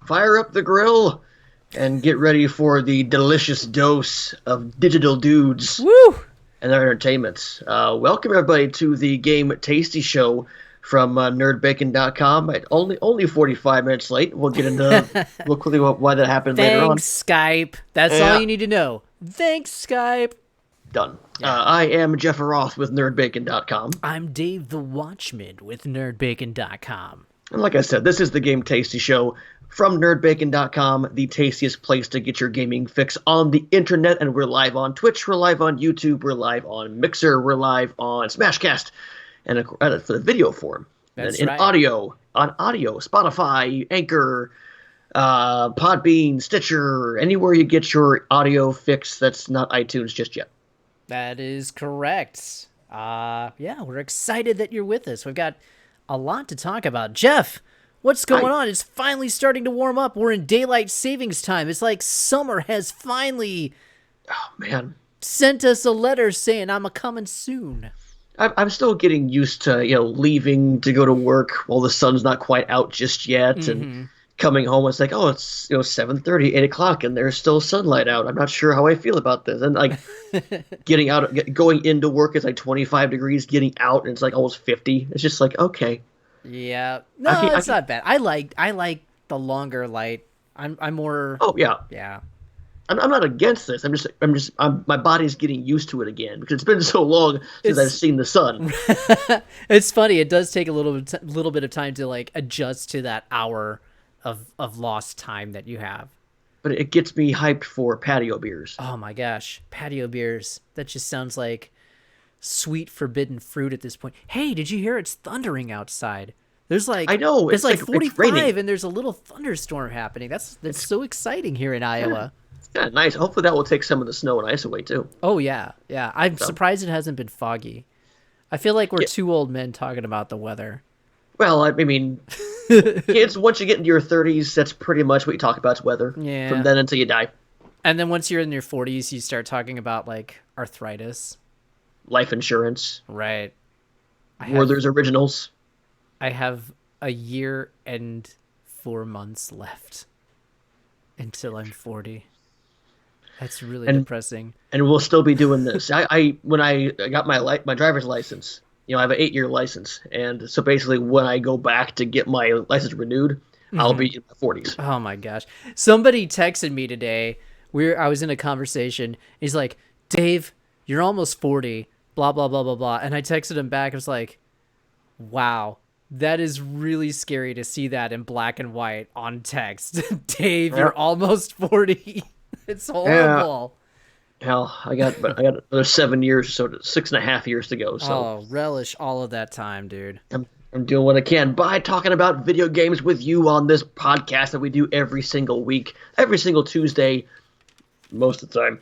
fire up the grill and get ready for the delicious dose of digital dudes Woo! and their entertainment. Welcome everybody to the Game Tasty Show from nerdbacon.com. Only 45 minutes late. We'll get into real quickly why that happened later on. Thanks, Skype. That's all you need to know. Thanks, Skype. Done. Yeah. I am Jeff Roth with nerdbacon.com. I'm Dave the Watchman with nerdbacon.com. And like I said, this is the Game Tasty Show from nerdbacon.com, the tastiest place to get your gaming fix on the internet. And we're live on Twitch, we're live on YouTube, we're live on Mixer, we're live on Smashcast, and for the video form. That's and in right. audio, Spotify, Anchor, Podbean, Stitcher, anywhere you get your audio fix that's not iTunes just yet. That is correct. We're excited that you're with us. We've got a lot to talk about. Jeff, what's going on? It's finally starting to warm up. We're in daylight savings time. It's like summer has finally sent us a letter saying I'm a-coming soon. I'm still getting used to, leaving to go to work while the sun's not quite out just yet, and coming home, it's like, oh, it's 7:30, 8 o'clock, and there's still sunlight out. I'm not sure how I feel about this. And like going into work, it's like 25 degrees. Getting out, and it's like almost 50. It's just like, okay. Yeah, no, it's not bad. I like the longer light. I'm more. Oh yeah, yeah. I'm not against this. My body's getting used to it again because it's been so long since I've seen the sun. It's funny. It does take a little bit of time to like adjust to that hour of lost time that you have. But it gets me hyped for patio beers. Oh my gosh, patio beers. That just sounds like sweet forbidden fruit at this point. Hey, did you hear it's thundering outside? There's like, I know, it's like 45 and there's a little thunderstorm happening. That's so exciting here in Iowa. It's kind of nice. Hopefully that will take some of the snow and ice away too. Oh yeah. I'm surprised it hasn't been foggy. I feel like we're two old men talking about the weather. Well, I mean, kids, once you get into your 30s, that's pretty much what you talk about is weather. Yeah. From then until you die. And then once you're in your 40s, you start talking about like arthritis. Life insurance. Right. Werther's Originals. I have a year and 4 months left until I'm 40. That's really depressing. And we'll still be doing this. When I got my driver's license, I have an 8-year license, and so basically when I go back to get my license renewed, I'll be in my 40s. Oh my gosh! Somebody texted me today. I was in a conversation. He's like, "Dave, you're almost 40." Blah blah blah blah blah. And I texted him back. I was like, "Wow, that is really scary to see that in black and white on text." Dave, you're almost 40. It's horrible. Hell, I got another 7 years, so 6.5 years to go. So relish all of that time, dude. I'm doing what I can by talking about video games with you on this podcast that we do every single week, every single Tuesday, most of the time.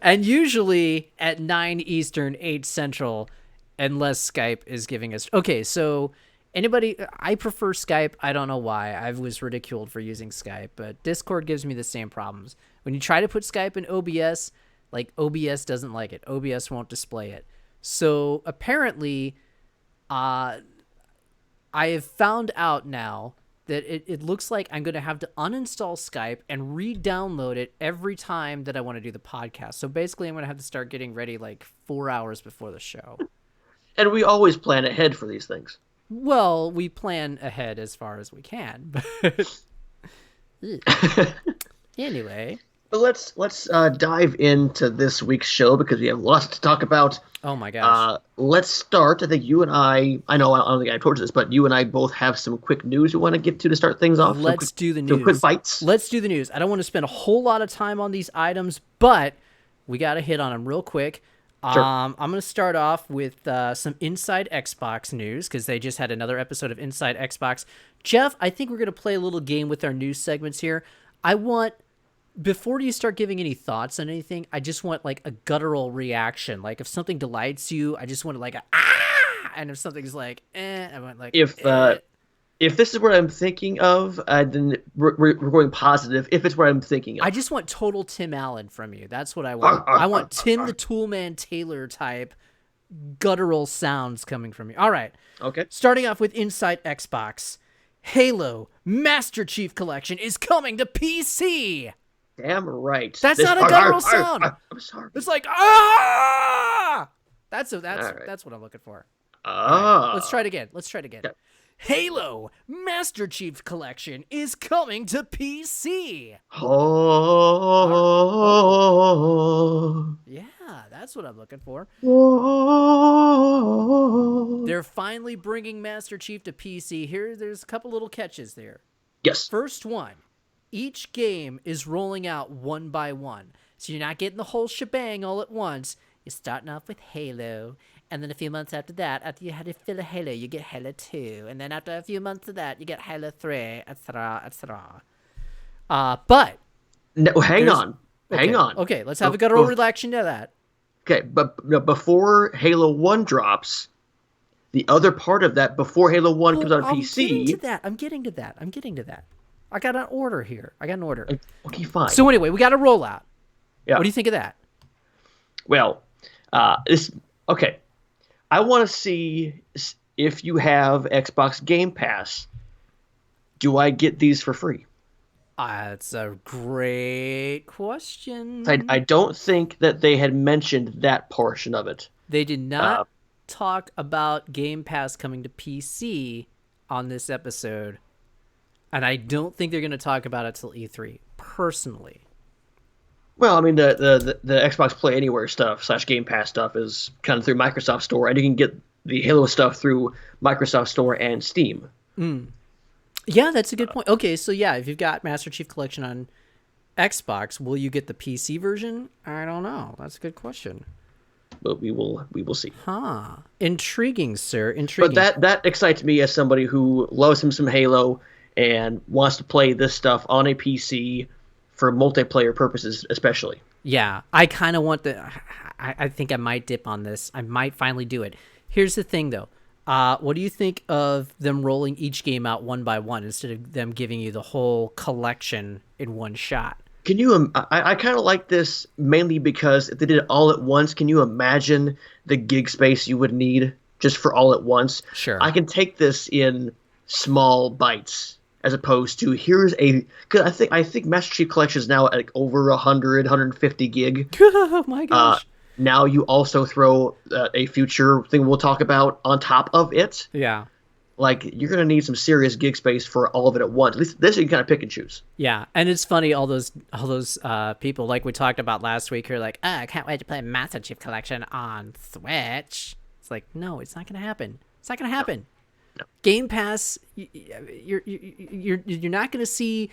And usually at 9 Eastern, 8 Central, unless Skype is giving us... Okay, so I prefer Skype. I don't know why. I was ridiculed for using Skype, but Discord gives me the same problems. When you try to put Skype in OBS, like OBS doesn't like it. OBS won't display it. So apparently, I have found out now that it looks like I'm going to have to uninstall Skype and re-download it every time that I want to do the podcast. So basically, I'm going to have to start getting ready like 4 hours before the show. And we always plan ahead for these things. Well, we plan ahead as far as we can. Anyway. But let's dive into this week's show because we have lots to talk about. Oh my gosh. Let's start. I think you and I don't think I told you this, but you and I both have some quick news we want to get to start things off. Let's do the news. Some quick bites. Let's do the news. I don't want to spend a whole lot of time on these items, but we got to hit on them real quick. Sure. I'm going to start off with some Inside Xbox news because they just had another episode of Inside Xbox. Jeff, I think we're going to play a little game with our news segments here. Before you start giving any thoughts on anything, I just want like a guttural reaction. Like if something delights you, I just want like a ah, and if something's like I want like if this is what I'm thinking of, then we're going positive. If it's what I'm thinking of, I just want total Tim Allen from you. That's what I want. I want Tim the Toolman Taylor type guttural sounds coming from you. All right. Okay. Starting off with Inside Xbox. Halo Master Chief Collection is coming to PC. Damn right. That's not a guttural sound. I'm sorry. It's like ah. That's right. that's what I'm looking for. All right, Ah. let's try it again. Okay. Halo Master Chief Collection is coming to PC. Oh. Yeah, that's what I'm looking for. Oh. They're finally bringing Master Chief to PC. There's a couple little catches there. Yes. First one, each game is rolling out one by one. So you're not getting the whole shebang all at once. You're starting off with Halo, and then a few months after that, after you had to fill a Halo, you get Halo 2, and then after a few months of that, you get Halo 3, etc., etc. But No, hang on. Okay, let's have a guttural reaction to that. Okay, but before Halo 1 drops, the other part of that, before Halo 1 comes on PC... I'm getting to that. I got an order here. Okay, fine. So anyway, we got a rollout. Yeah. What do you think of that? Well, okay. I want to see if you have Xbox Game Pass, do I get these for free? That's a great question. I don't think that they had mentioned that portion of it. They did not talk about Game Pass coming to PC on this episode, and I don't think they're going to talk about it till E3, personally. Well, I mean, the Xbox Play Anywhere stuff / Game Pass stuff is kind of through Microsoft Store, and you can get the Halo stuff through Microsoft Store and Steam. Yeah, that's a good point. Okay, so yeah, if you've got Master Chief Collection on Xbox, will you get the PC version? I don't know. That's a good question. But we will see. Huh. Intriguing, sir. Intriguing. But that excites me as somebody who loves some Halo and wants to play this stuff on a PC for multiplayer purposes, especially. Yeah, I kind of want I think I might dip on this. I might finally do it. Here's the thing, though. What do you think of them rolling each game out one by one instead of them giving you the whole collection in one shot? Can you? I kind of like this mainly because if they did it all at once, can you imagine the gig space you would need just for all at once? Sure. I can take this in small bites as opposed to here's a. Because I think Master Chief Collection is now at like over 100, 150 gig. Oh my gosh. Now you also throw a future thing we'll talk about on top of it. Yeah. Like, you're going to need some serious gig space for all of it at once. At least this you can kind of pick and choose. Yeah, and it's funny, all those people, like we talked about last week, who are like, I can't wait to play Master Chief Collection on Switch. It's like, no, it's not going to happen. It's not going to happen. No. Game Pass, you're not going to see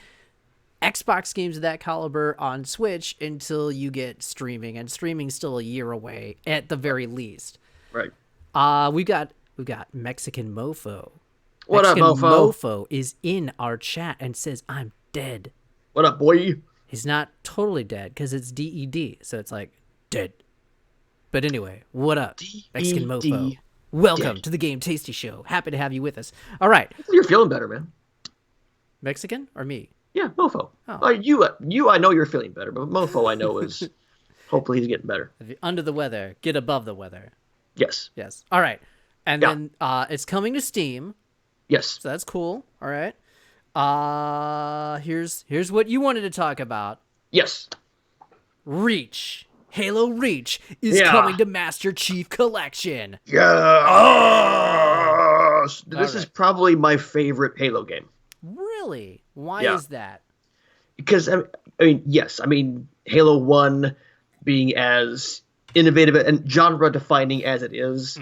Xbox games of that caliber on Switch until you get streaming, and streaming's still a year away at the very least. Right. We've got Mexican Mofo. What Mexican up, Mofo? Mofo is in our chat and says, I'm dead. What up, boy? He's not totally dead because it's DED, so it's like dead. But anyway, what up, Mexican Mofo? Welcome to the Game Tasty Show. Happy to have you with us. All right. You're feeling better, man. Mexican or me? Yeah, Mofo. Oh. You, I know you're feeling better, but Mofo, I know is hopefully he's getting better. If you're under the weather, get above the weather. Yes. Yes. All right. And then it's coming to Steam. Yes. So that's cool. All right. Here's what you wanted to talk about. Yes. Reach. Halo Reach is coming to Master Chief Collection. Yes. This is probably my favorite Halo game. Really? Why is that? Because I mean, yes. I mean, Halo 1 being as innovative and genre defining as it is,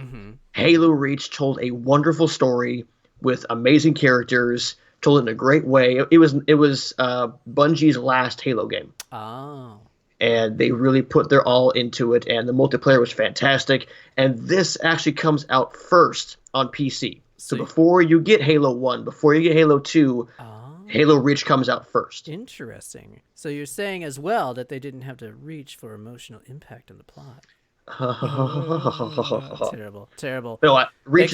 Halo Reach told a wonderful story with amazing characters, told it in a great way. It was Bungie's last Halo game. Oh. And they really put their all into it, and the multiplayer was fantastic. And this actually comes out first on PC. So before you get Halo 1, before you get Halo 2, Halo Reach comes out first. Interesting. So you're saying as well that they didn't have to reach for emotional impact in the plot. Terrible. No, Reach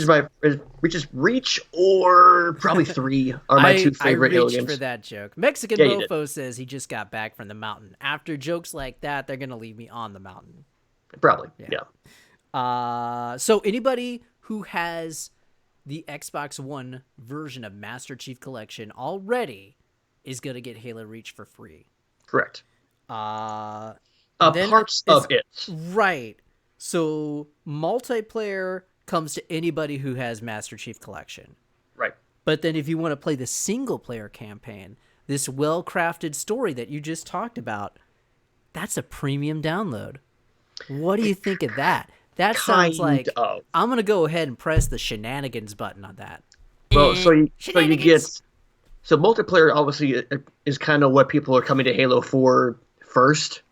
or probably 3 are my two favorite Halo games. I reached for that joke. Mexican Mofo says he just got back from the mountain. After jokes like that, they're gonna leave me on the mountain. Probably, yeah. So anybody who has the Xbox One version of Master Chief Collection already is going to get Halo Reach for free. Correct. And then Parts it's of it. right. So multiplayer comes to anybody who has Master Chief Collection. Right. But then if you want to play the single player campaign, this well-crafted story that you just talked about, that's a premium download. What do you think of that? That sounds like I'm going to go ahead and press the shenanigans button on that. Well, so you get multiplayer obviously is kind of what people are coming to Halo for first.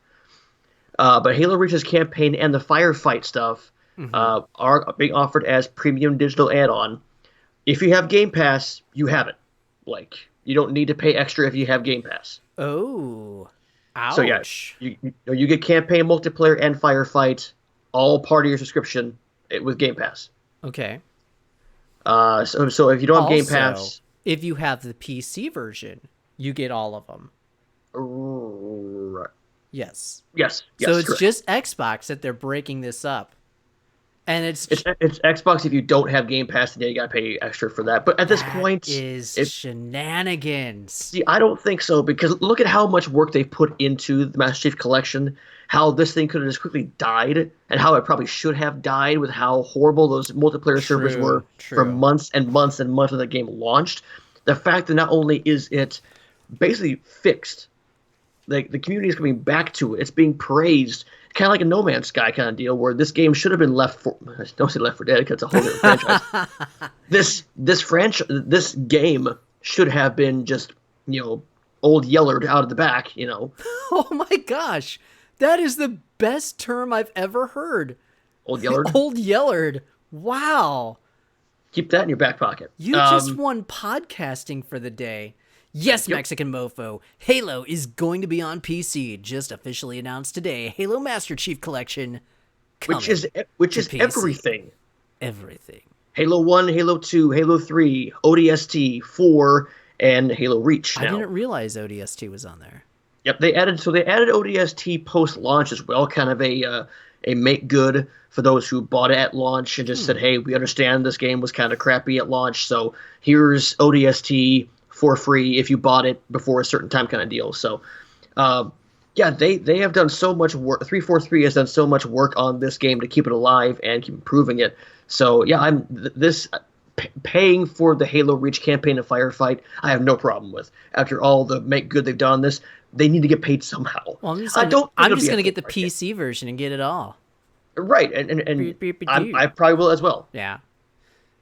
But Halo Reach's campaign and the firefight stuff are being offered as premium digital add-on. If you have Game Pass, you have it. Like, you don't need to pay extra if you have Game Pass. Oh, ouch. So yeah, you get campaign, multiplayer, and firefight, all part of your subscription with Game Pass. Okay. So if you don't have Game Pass, if you have the PC version, you get all of them. Right. Yes. So it's just Xbox that they're breaking this up. And it's Xbox. If you don't have Game Pass, then you got to pay extra for that. But at this point, is shenanigans. See, I don't think so, because look at how much work they've put into the Master Chief Collection. How this thing could have just quickly died, and how it probably should have died with how horrible those multiplayer servers were for months and months and months when the game launched. The fact that not only is it basically fixed, like the community is coming back to it, it's being praised. Kind of like a No Man's Sky kind of deal, where this game should have been left for. Don't say Left 4 Dead, because it's a whole different franchise. This game should have been just old Yellered out of the back. Oh my gosh, that is the best term I've ever heard. Old Yellered. Old Yellered. Wow. Keep that in your back pocket. You just won podcasting for the day. Yes, Mexican mofo. Halo is going to be on PC. Just officially announced today. Halo Master Chief Collection, which is everything. Everything. Halo 1, Halo 2, Halo 3, ODST, 4, and Halo Reach. I didn't realize ODST was on there. Yep, they added ODST post-launch as well, kind of a make good for those who bought it at launch and just said, hey, we understand this game was kind of crappy at launch, so here's ODST for free if you bought it before a certain time, kind of deal. So, they have done so much work. 343 has done so much work on this game to keep it alive and keep improving it. So, paying for the Halo Reach campaign and firefight, I have no problem with. After all the make good they've done on this, they need to get paid somehow. Well, I'm just going to get the PC version and get it all. Right, and I probably will as well. Yeah.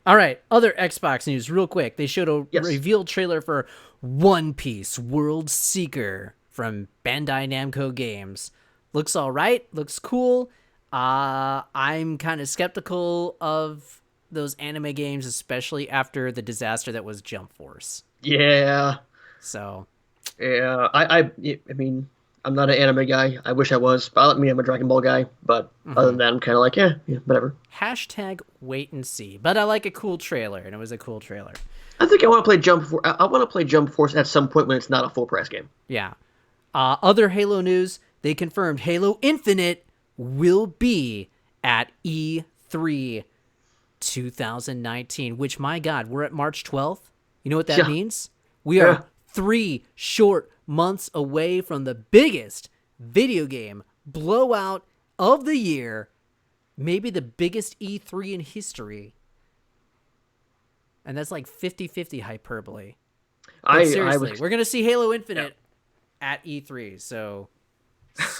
All right, other Xbox news real quick. They showed a reveal trailer for One Piece World Seeker from Bandai Namco Games. Looks all right. Looks cool. I'm kind of skeptical of those anime games, especially after the disaster that was Jump Force. Yeah. So. Yeah, I mean, I'm not an anime guy. I wish I was. But I'm a Dragon Ball guy. But other than that, I'm kind of like, yeah, whatever. Hashtag wait and see. But I like a cool trailer, and it was a cool trailer. I think I want to play Jump Force. I want to play Jump Force at some point when it's not a full price game. Yeah. Other Halo news, they confirmed Halo Infinite will be at E3 2019, which, my God, we're at March 12th. You know what that means? We are 3 short months away from the biggest video game blowout of the year, maybe the biggest E3 in history. And that's like 50-50 hyperbole. But seriously, we're going to see Halo Infinite at E3, so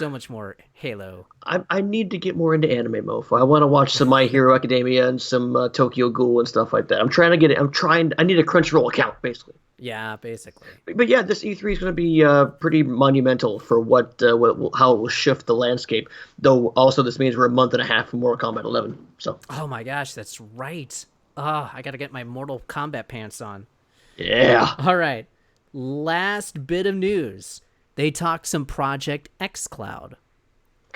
much more Halo. I need to get more into anime, mofo. I want to watch some My Hero Academia and some Tokyo Ghoul and stuff like that. I need a Crunchyroll account, basically. Yeah, basically. But yeah, this E3 is going to be pretty monumental for how it will shift the landscape. Though also this means we're a month and a half from Mortal Kombat 11. So. Oh my gosh, that's right. I got to get my Mortal Kombat pants on. Yeah. All right. Last bit of news. They talked some Project xCloud.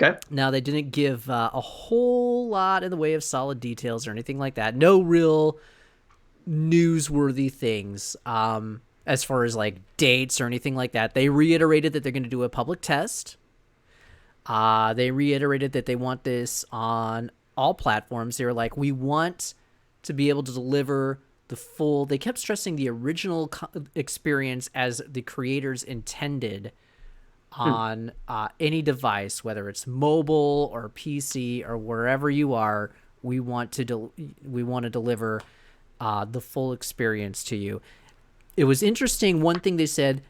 Okay. Now, they didn't give a whole lot in the way of solid details or anything like that. No real newsworthy things as far as like dates or anything like that. They reiterated that they're going to do a public test. They reiterated that they want this on all platforms. They were like, we want to be able to deliver they kept stressing the original experience as the creators intended on any device, whether it's mobile or PC or wherever you are. We want to deliver the full experience to you. It was interesting. One thing they said,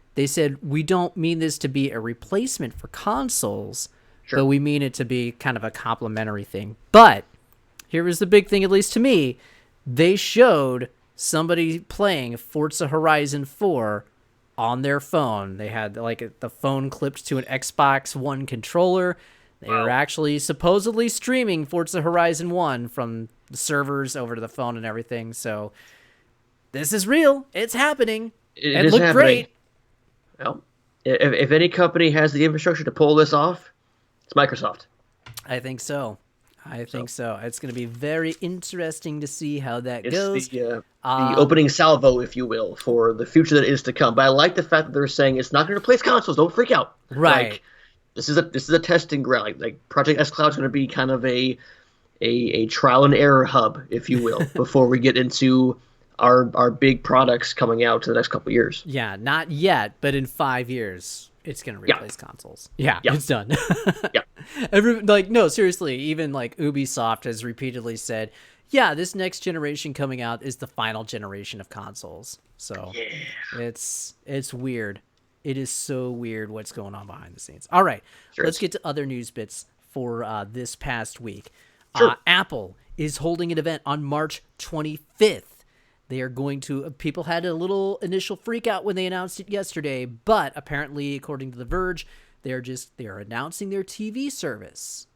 we don't mean this to be a replacement for consoles, Sure. but we mean it to be kind of a complementary thing. But here was the big thing, at least to me. They showed somebody playing Forza Horizon 4 on their phone. They had like the phone clipped to an Xbox One controller. They were actually supposedly streaming Forza Horizon 1 from the servers over to the phone and everything. So this is real. It's happening. It looked great. Well, if any company has the infrastructure to pull this off, it's Microsoft. I think so. It's going to be very interesting to see how that goes. The opening salvo, if you will, for the future that is to come. But I like the fact that they're saying it's not going to replace consoles. Don't freak out. Right. Like, this is a testing ground. Like Project S Cloud is going to be kind of a trial and error hub, if you will, before we get into our big products coming out in the next couple of years. Yeah, not yet, but in 5 years, it's going to replace consoles. Yeah, it's done. Yeah. No, seriously, even like Ubisoft has repeatedly said, yeah, this next generation coming out is the final generation of consoles. So it's weird. It is so weird what's going on behind the scenes. All right, let's get to other news bits for this past week. Sure. Apple is holding an event on March 25th. They are going to, people had a little initial freak out when they announced it yesterday, but apparently, according to The Verge, they're announcing their TV service.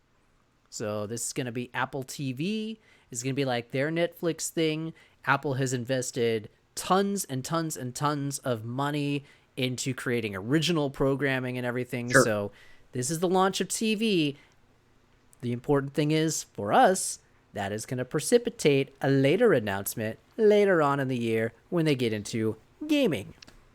So this is going to be Apple TV. It's going to be like their Netflix thing. Apple has invested tons and tons and tons of money into creating original programming and everything. Sure. So this is the launch of TV. The important thing is, for us, that is going to precipitate a later announcement later on in the year when they get into gaming.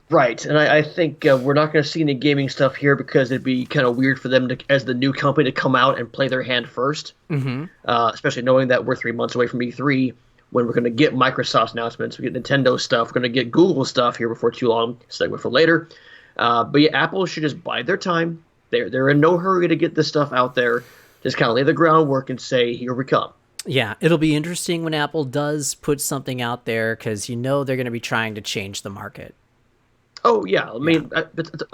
Right, and I think we're not going to see any gaming stuff here because it'd be kind of weird for them to, as the new company, to come out and play their hand first. Mm-hmm. Especially knowing that we're 3 months away from E3, when we're going to get Microsoft's announcements, we get Nintendo stuff, we're going to get Google stuff here before too long. Segue for later. But yeah, Apple should just bide their time. They're in no hurry to get this stuff out there. Just kind of lay the groundwork and say, here we come. Yeah, it'll be interesting when Apple does put something out there because they're going to be trying to change the market. Oh, yeah. I mean,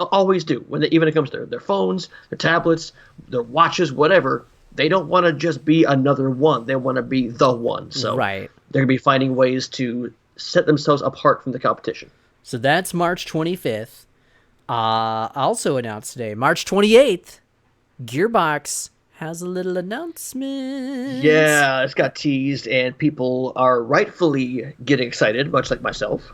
always do. Even when it comes to their phones, their tablets, their watches, whatever, they don't want to just be another one. They want to be the one. So they're going to be finding ways to set themselves apart from the competition. So that's March 25th. Also announced today, March 28th, Gearbox has a little announcement. Yeah, it's got teased, and people are rightfully getting excited, much like myself.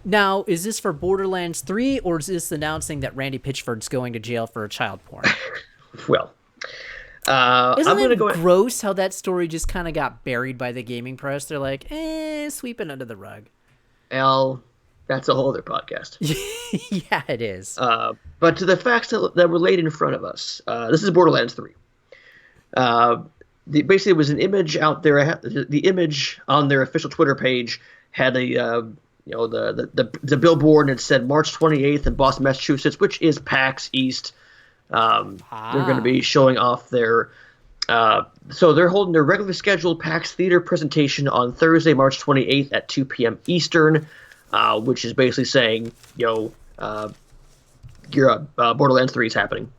Now, is this for Borderlands 3, or is this announcing that Randy Pitchford's going to jail for child porn? Well, isn't it gross how that story just kind of got buried by the gaming press? They're like, sweep it under the rug. Well, that's a whole other podcast. Yeah, it is. But to the facts that were laid in front of us, this is Borderlands 3. Basically, it was an image out there. The image on their official Twitter page had the billboard, and it said March 28th in Boston, Massachusetts, which is PAX East. They're going to be showing off their. So they're holding their regularly scheduled PAX Theater presentation on Thursday, March 28th at 2 p.m. Eastern, which is basically saying, Borderlands 3 is happening.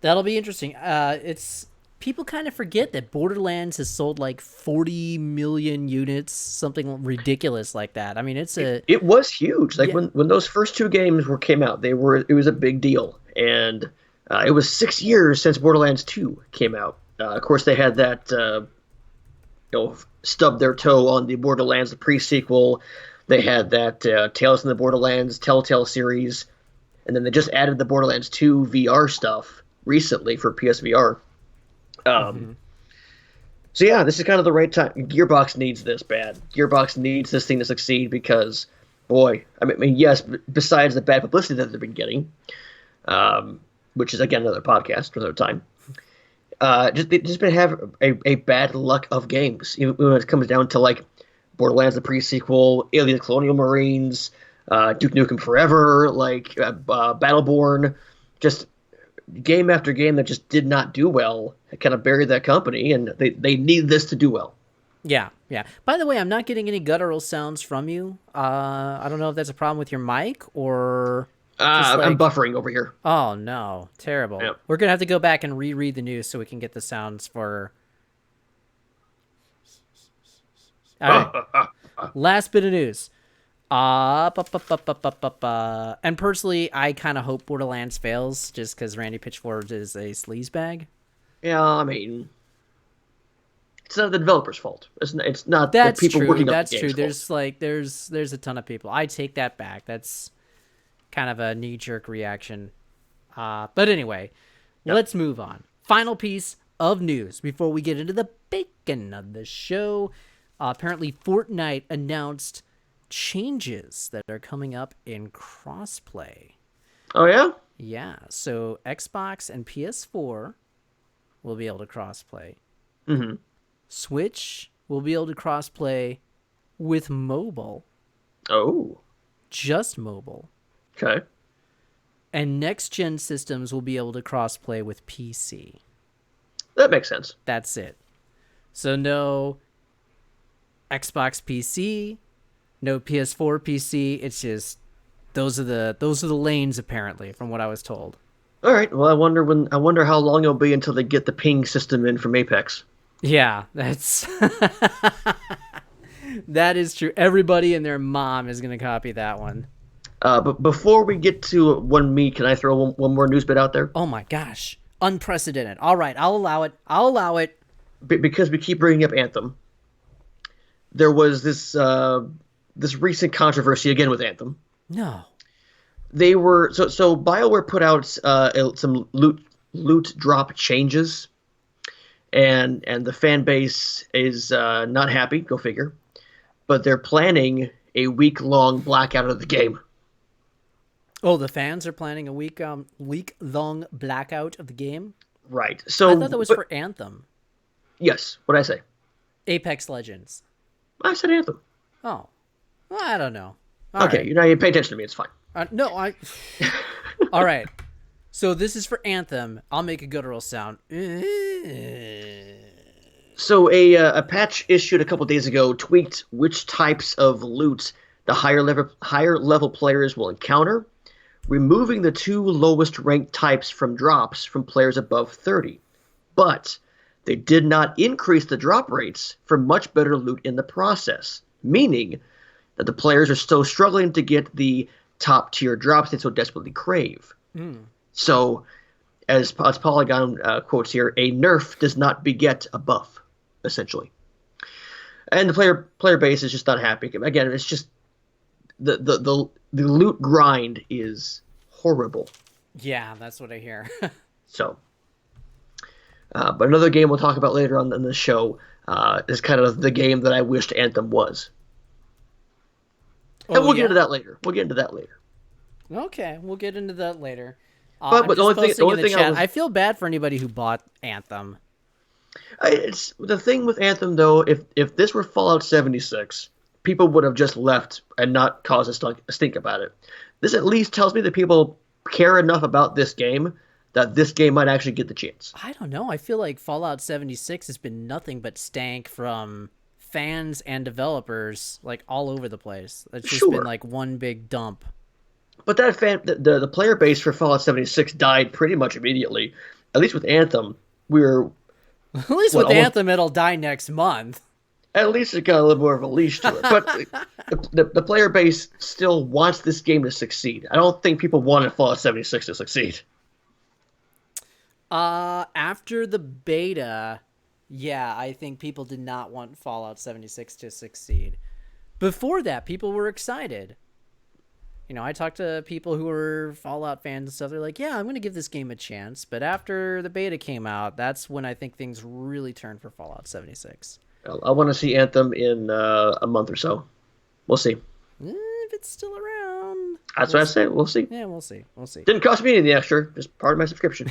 That'll be interesting. It's people kind of forget that Borderlands has sold like 40 million units, something ridiculous like that. I mean, it was huge. Like when those first two games came out, it was a big deal, and it was 6 years since Borderlands 2 came out. Of course, they had that stubbed their toe on the Borderlands, the pre-sequel. They had that Tales from the Borderlands Telltale series, and then they just added the Borderlands 2 VR stuff recently for PSVR. So yeah, this is kind of the right time. Gearbox needs this bad. Gearbox needs this thing to succeed because, boy, I mean, yes, besides the bad publicity that they've been getting, which is again another podcast for another time, just been have a bad luck of games. Even when it comes down to like Borderlands the pre-sequel, Alien Colonial Marines, Duke Nukem Forever, like Battleborn, just game after game that just did not do well. It kind of buried that company, and they need this to do well. Yeah, yeah. By the way, I'm not getting any guttural sounds from you. I don't know if that's a problem with your mic or just I'm like. buffering over here. Oh no, terrible. Yep. We're gonna have to go back and reread the news so we can get the sounds for. All right. Last bit of news. And personally, I kind of hope Borderlands fails just because Randy Pitchford is a sleazebag. Yeah, I mean, it's not the developer's fault. It's not That's the people true. working on That's the true. game's fault. There's a ton of people. I take that back. That's kind of a knee jerk reaction. But anyway, let's move on. Final piece of news before we get into the bacon of the show. Apparently, Fortnite announced changes that are coming up in crossplay. Oh yeah? Yeah, so Xbox and PS4 will be able to crossplay. Mm-hmm. Switch will be able to crossplay with mobile. Oh. Just mobile. Okay. And next-gen systems will be able to crossplay with PC. That makes sense. That's it. So no Xbox PC, no PS4 PC. It's just those are the lanes apparently, from what I was told. All right. Well, I wonder how long it'll be until they get the ping system in from Apex. Yeah, that's that is true. Everybody and their mom is going to copy that one. But before we get to one me, can I throw one more news bit out there? Oh my gosh. Unprecedented. All right, I'll allow it. Because we keep bringing up Anthem. There was this recent controversy again with Anthem. No. They were so BioWare put out some loot drop changes, and the fan base is not happy. Go figure. But they're planning a week-long blackout of the game. Oh, the fans are planning a week-long blackout of the game? Right. So I thought that was for Anthem. Yes. What did I say? Apex Legends. I said Anthem. Oh. Well, I don't know. All okay, right. you're not even paying attention to me. It's fine. No, All right. So this is for Anthem. I'll make a guttural sound. So a patch issued a couple days ago tweaked which types of loot the higher level players will encounter, removing the two lowest ranked types from drops from players above 30. But they did not increase the drop rates for much better loot in the process, meaning that the players are still struggling to get the top tier drops they so desperately crave. So, as Polygon quotes here, a nerf does not beget a buff, essentially. And the player base is just not happy. Again, it's just the loot grind is horrible. Yeah, that's what I hear. So, but another game we'll talk about later on in the show is kind of the game that I wished Anthem was. And we'll get into that later. Okay, we'll get into that later. But the only thing I feel bad for anybody who bought Anthem. It's the thing with Anthem though. If this were Fallout 76, people would have just left and not caused a stink about it. This at least tells me that people care enough about this game that this game might actually get the chance. I don't know. I feel like Fallout 76 has been nothing but stank from fans and developers, like all over the place. It's just been like one big dump. But that the player base for Fallout 76 died pretty much immediately. At least with Anthem, at least with Anthem, it'll die next month. At least it got a little more of a leash to it. But the player base still wants this game to succeed. I don't think people wanted Fallout 76 to succeed. After the beta, yeah, I think people did not want Fallout 76 to succeed. Before that, people were excited. You know, I talked to people who were Fallout fans and stuff. They're like, yeah, I'm going to give this game a chance. But after the beta came out, that's when I think things really turned for Fallout 76. I want to see Anthem in a month or so. We'll see. If it's still around. That's what I say. We'll see. Yeah, we'll see. Didn't cost me anything extra. Just part of my subscription.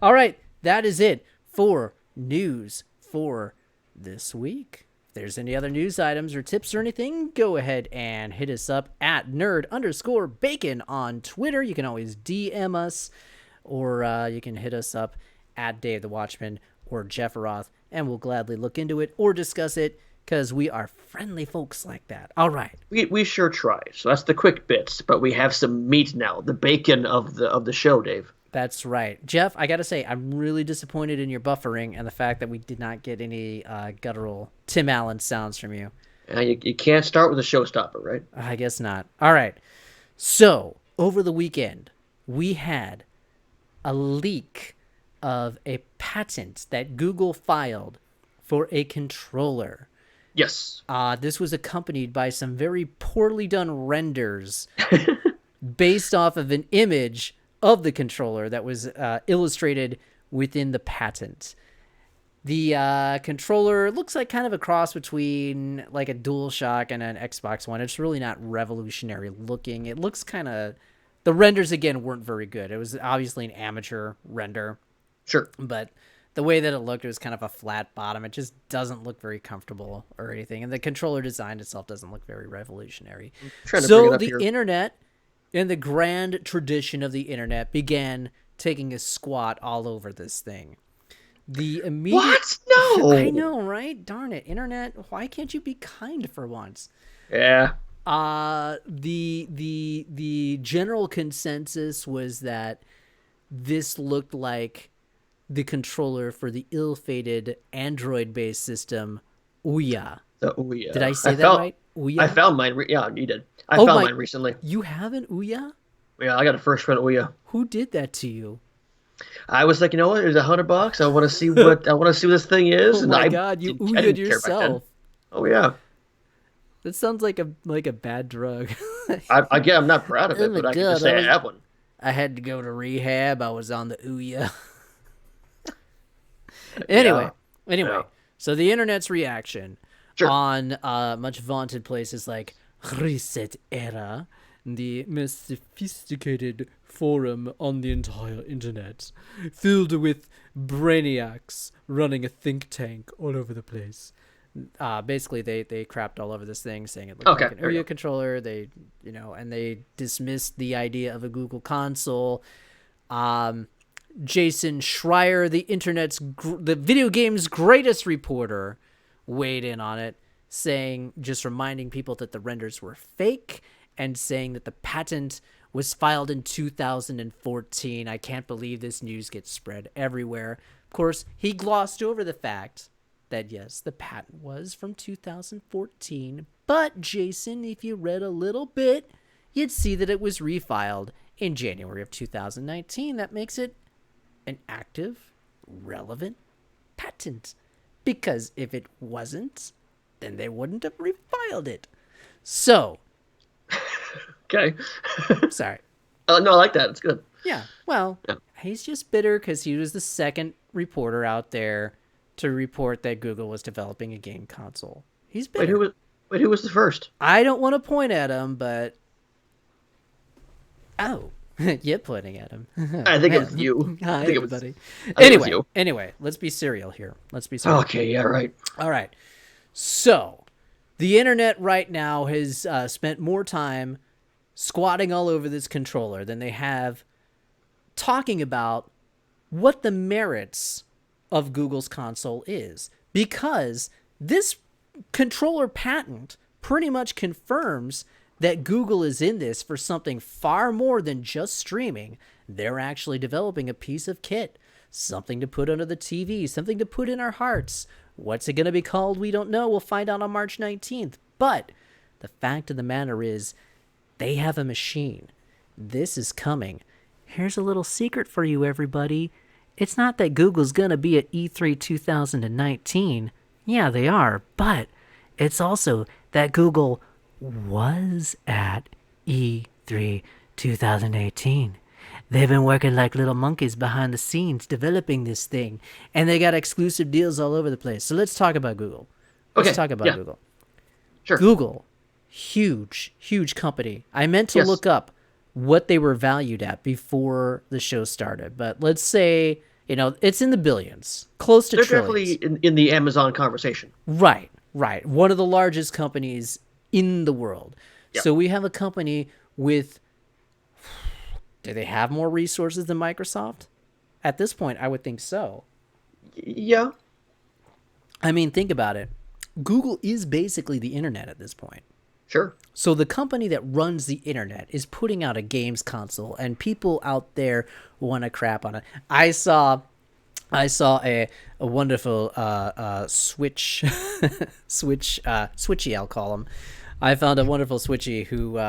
All right. That is it for news for this week. If there's any other news items or tips or anything, go ahead and hit us up at nerd_bacon on Twitter. You can always DM us, or you can hit us up at Dave the Watchman or Jeff Roth, and we'll gladly look into it or discuss it, because we are friendly folks like that. All right. We sure try. So that's the quick bits, but we have some meat now, the bacon of the show, Dave. That's right. Jeff, I got to say, I'm really disappointed in your buffering and the fact that we did not get any guttural Tim Allen sounds from you. You can't start with a showstopper, right? I guess not. All right. So, over the weekend, we had a leak of a patent that Google filed for a controller. Yes. This was accompanied by some very poorly done renders based off of an image of the controller that was illustrated within the patent. The controller looks like kind of a cross between like a DualShock and an Xbox One. It's really not revolutionary looking. It looks kind of... The renders, again, weren't very good. It was obviously an amateur render. Sure. But the way that it looked, it was kind of a flat bottom. It just doesn't look very comfortable or anything. And the controller design itself doesn't look very revolutionary. So the internet, in the grand tradition of the internet, began taking a squat all over this thing. The immediate... What? No! I know, right? Darn it. Internet, why can't you be kind for once? Yeah. The general consensus was that this looked like the controller for the ill-fated Android-based system Ouya. The Ouya. Did I say that right? Ouya? I found mine. Yeah, you did. I found mine recently. You have an Ouya? Yeah, I got a first run Ouya. Who did that to you? I was like, you know what? There's $100. I want to see what this thing is. Oh my god, you Ouya yourself. Oh yeah. That sounds like a bad drug. I'm not proud of it, but I can just say I have one. I had to go to rehab. I was on the Ouya. Anyway, yeah. So the internet's reaction on much vaunted places like Reset Era, the most sophisticated forum on the entire internet, filled with brainiacs running a think tank all over the place. Basically, they crapped all over this thing, saying it looked like an Ouya controller. They, and they dismissed the idea of a Google console. Jason Schreier, the video game's greatest reporter, weighed in on it, just reminding people that the renders were fake and saying that the patent was filed in 2014. I can't believe this news gets spread everywhere. Of course, he glossed over the fact that, yes, the patent was from 2014. But, Jason, if you read a little bit, you'd see that it was refiled in January of 2019. That makes it an active, relevant patent. Because if it wasn't, then they wouldn't have refiled it. So. Okay. Sorry. No, I like that. It's good. Yeah. Well, he's just bitter because he was the second reporter out there to report that Google was developing a game console. He's bitter. Wait, who was the first? I don't want to point at him, but... Oh. You're pointing at him. I think it was you. Hi, everybody. Anyway, let's be serial here. Okay, yeah, right. All right. So, the internet right now has spent more time squatting all over this controller than they have talking about what the merits of Google's console is. Because this controller patent pretty much confirms that Google is in this for something far more than just streaming. They're actually developing a piece of kit, something to put under the TV, something to put in our hearts. What's it going to be called? We don't know. We'll find out on March 19th. But the fact of the matter is, they have a machine. This is coming. Here's a little secret for you, everybody. It's not that Google's going to be at E3 2019. Yeah, they are. But it's also that Google was at E3 2018. They've been working like little monkeys behind the scenes developing this thing, and they got exclusive deals all over the place. So let's talk about Google. Let's talk about Google. Sure. Google, huge company. I meant to look up what they were valued at before the show started, but let's say, it's in the billions, close to trillions. They're definitely in the Amazon conversation. Right. Right. One of the largest companies in the world. Yeah. So we have a company with, do they have more resources than Microsoft? At this point, I would think so. Yeah. I mean, think about it. Google is basically the internet at this point. Sure. So the company that runs the internet is putting out a games console, and people out there want to crap on it. I saw a wonderful Switch Switchy, I'll call him. I found a wonderful Switchy who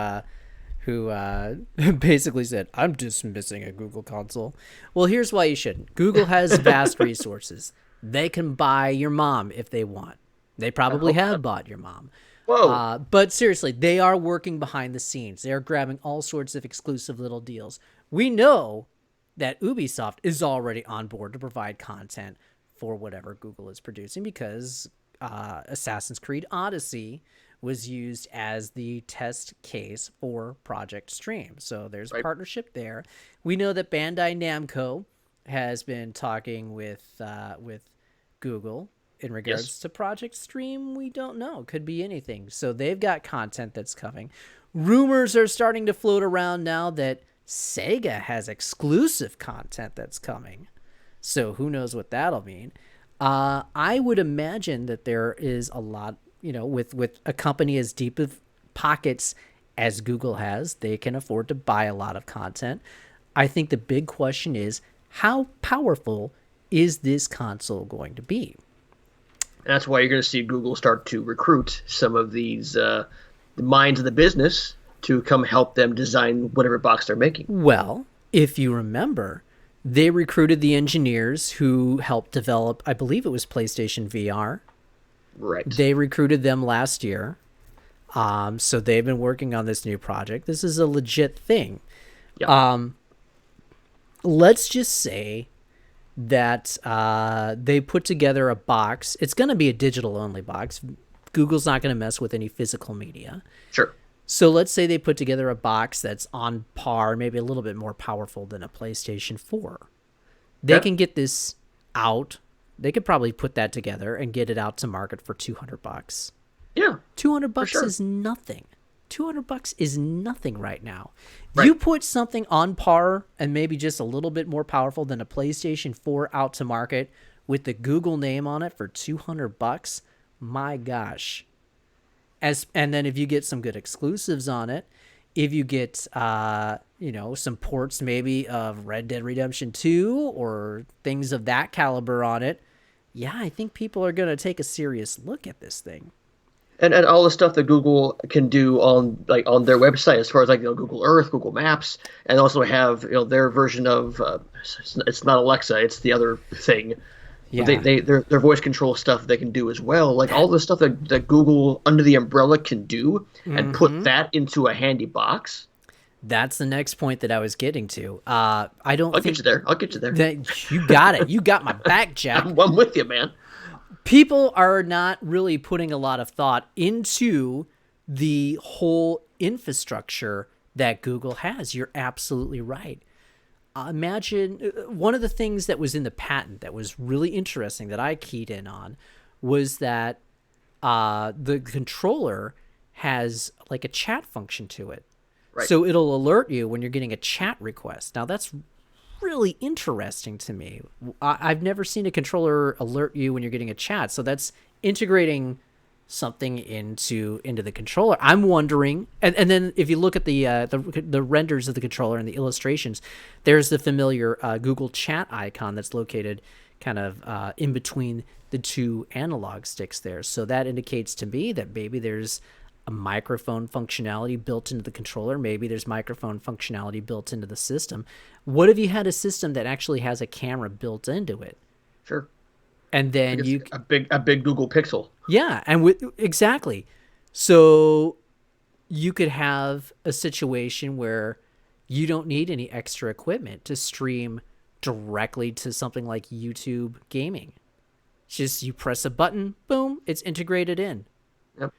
basically said, "I'm dismissing a Google console." Well, here's why you shouldn't. Google has vast resources. They can buy your mom if they want. They I probably hope have not. bought your mom. Whoa. But seriously, they are working behind the scenes. They are grabbing all sorts of exclusive little deals. We know that Ubisoft is already on board to provide content for whatever Google is producing because Assassin's Creed Odyssey was used as the test case for Project Stream. So there's a Right. partnership there. We know that Bandai Namco has been talking with Google in regards Yes. to Project Stream. We don't know. Could be anything. So they've got content that's coming. Rumors are starting to float around now that Sega has exclusive content that's coming. So who knows what that'll mean. I would imagine that there is a lot, with a company as deep of pockets as Google has, they can afford to buy a lot of content. I think the big question is, how powerful is this console going to be? And that's why you're going to see Google start to recruit some of these the minds of the business to come help them design whatever box they're making. Well, if you remember, they recruited the engineers who helped develop, I believe it was PlayStation VR. Right. They recruited them last year. So they've been working on this new project. This is a legit thing. Yeah. Let's just say that they put together a box. It's going to be a digital only box. Google's not going to mess with any physical media. Sure. So let's say they put together a box that's on par, maybe a little bit more powerful than a PlayStation 4. They Yeah. can get this out. They could probably put that together and get it out to market for $200. Yeah. 200 bucks sure. is nothing. 200 bucks is nothing right now. Right. You put something on par and maybe just a little bit more powerful than a PlayStation 4 out to market with the Google name on it for 200 bucks. My gosh. And then if you get some good exclusives on it, if you get some ports maybe of Red Dead Redemption 2 or things of that caliber on it, yeah, I think people are going to take a serious look at this thing. And all the stuff that Google can do on their website, as far as Google Earth, Google Maps, and also have their version of it's not Alexa, it's the other thing. Yeah. Their voice control stuff they can do as well. Like all the stuff that Google under the umbrella can do and put that into a handy box. That's the next point that I was getting to. I don't I'll think get you there. I'll get you there. that you got it. You got my back, Jack. I'm with you, man. People are not really putting a lot of thought into the whole infrastructure that Google has. You're absolutely right. Imagine one of the things that was in the patent that was really interesting that I keyed in on was that the controller has like a chat function to it. Right. So it'll alert you when you're getting a chat request. Now that's really interesting to me. I've never seen a controller alert you when you're getting a chat. So that's integrating something into the controller. I'm wondering, and then if you look at the renders of the controller and the illustrations, there's the familiar Google Chat icon that's located kind of in between the two analog sticks there. So that indicates to me that maybe there's a microphone functionality built into the controller. Maybe there's microphone functionality built into the system. What if you had a system that actually has a camera built into it? Sure. And then you a big Google Pixel. Yeah, and exactly. So you could have a situation where you don't need any extra equipment to stream directly to something like YouTube gaming. It's just you press a button, boom, it's integrated in. Yep.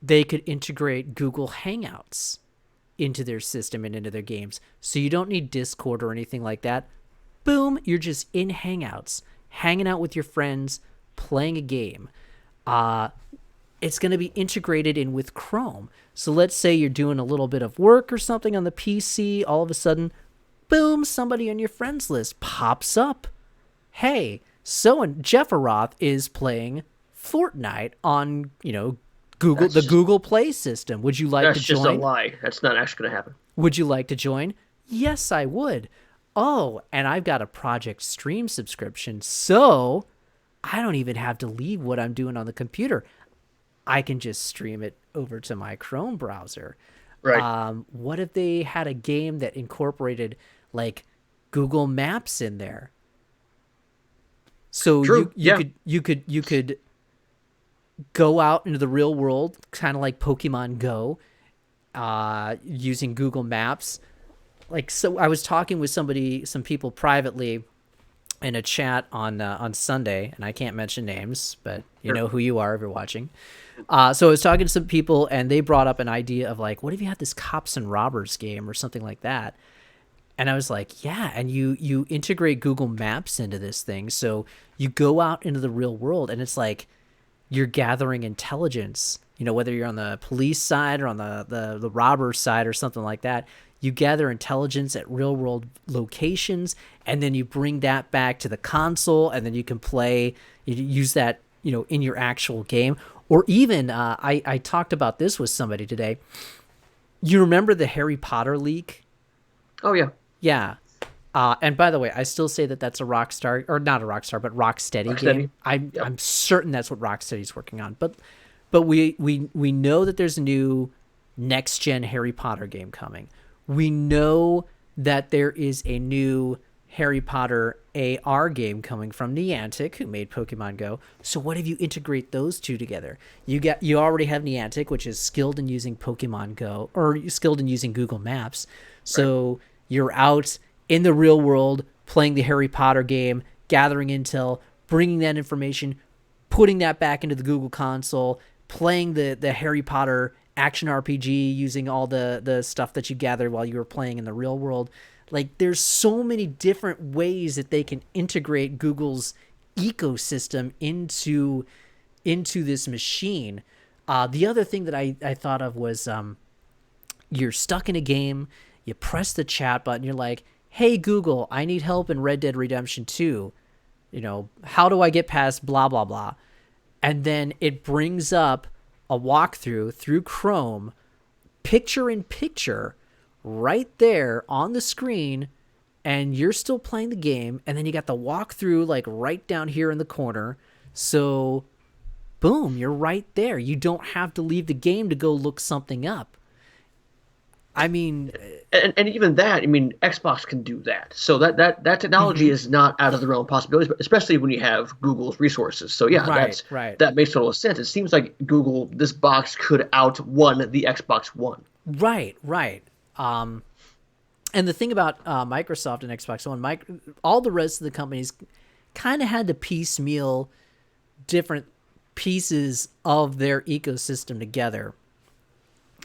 They could integrate Google Hangouts into their system and into their games. So you don't need Discord or anything like that. Boom, you're just in Hangouts, hanging out with your friends, playing a game, it's going to be integrated in with Chrome. So let's say you're doing a little bit of work or something on the PC. All of a sudden, boom, somebody on your friends list pops up. Hey, Jeff Aroth is playing Fortnite on, the Google Play system. Would you like to join? That's just a lie. That's not actually going to happen. Would you like to join? Yes, I would. Oh, and I've got a Project Stream subscription, so I don't even have to leave what I'm doing on the computer. I can just stream it over to my Chrome browser. Right. What if they had a game that incorporated like Google Maps in there? So True. you could go out into the real world, kind of like Pokemon Go, using Google Maps. So I was talking with some people privately in a chat on Sunday, and I can't mention names, but you know who you are if you're watching. So I was talking to some people, and they brought up an idea of like, what if you had this cops and robbers game or something like that? And I was like, yeah, and you integrate Google Maps into this thing, so you go out into the real world, and it's like you're gathering intelligence. Whether you're on the police side or on the robber side or something like that, you gather intelligence at real world locations, and then you bring that back to the console, and then you can play, you use that, in your actual game. Or even, I talked about this with somebody today. You remember the Harry Potter leak? Oh, yeah. Yeah. And by the way, I still say that that's a Rockstar, or not a Rockstar, but Rocksteady game. I'm certain that's what Rocksteady's working on. But we know that there's a new next-gen Harry Potter game coming. We know that there is a new Harry Potter AR game coming from Niantic, who made Pokemon Go. So what if you integrate those two together? You already have Niantic, which is skilled in using Pokemon Go, or skilled in using Google Maps. So you're out in the real world playing the Harry Potter game, gathering intel, bringing that information, putting that back into the Google console, playing the Harry Potter action RPG using all the stuff that you gathered while you were playing in the real world. Like, there's so many different ways that they can integrate Google's ecosystem into this machine. The other thing that I thought of was you're stuck in a game, you press the chat button, you're like, hey, Google, I need help in Red Dead Redemption 2. How do I get past blah, blah, blah? And then it brings up a walkthrough through Chrome, picture in picture, right there on the screen, and you're still playing the game, and then you got the walkthrough like right down here in the corner. So, boom, you're right there. You don't have to leave the game to go look something up. I mean, and even that, Xbox can do that. So that technology is not out of the realm of possibilities, but especially when you have Google's resources. So yeah, that makes total sense. It seems like Google, this box could outrun the Xbox One. Right. And the thing about Microsoft and Xbox One, all the rest of the companies kind of had to piecemeal different pieces of their ecosystem together.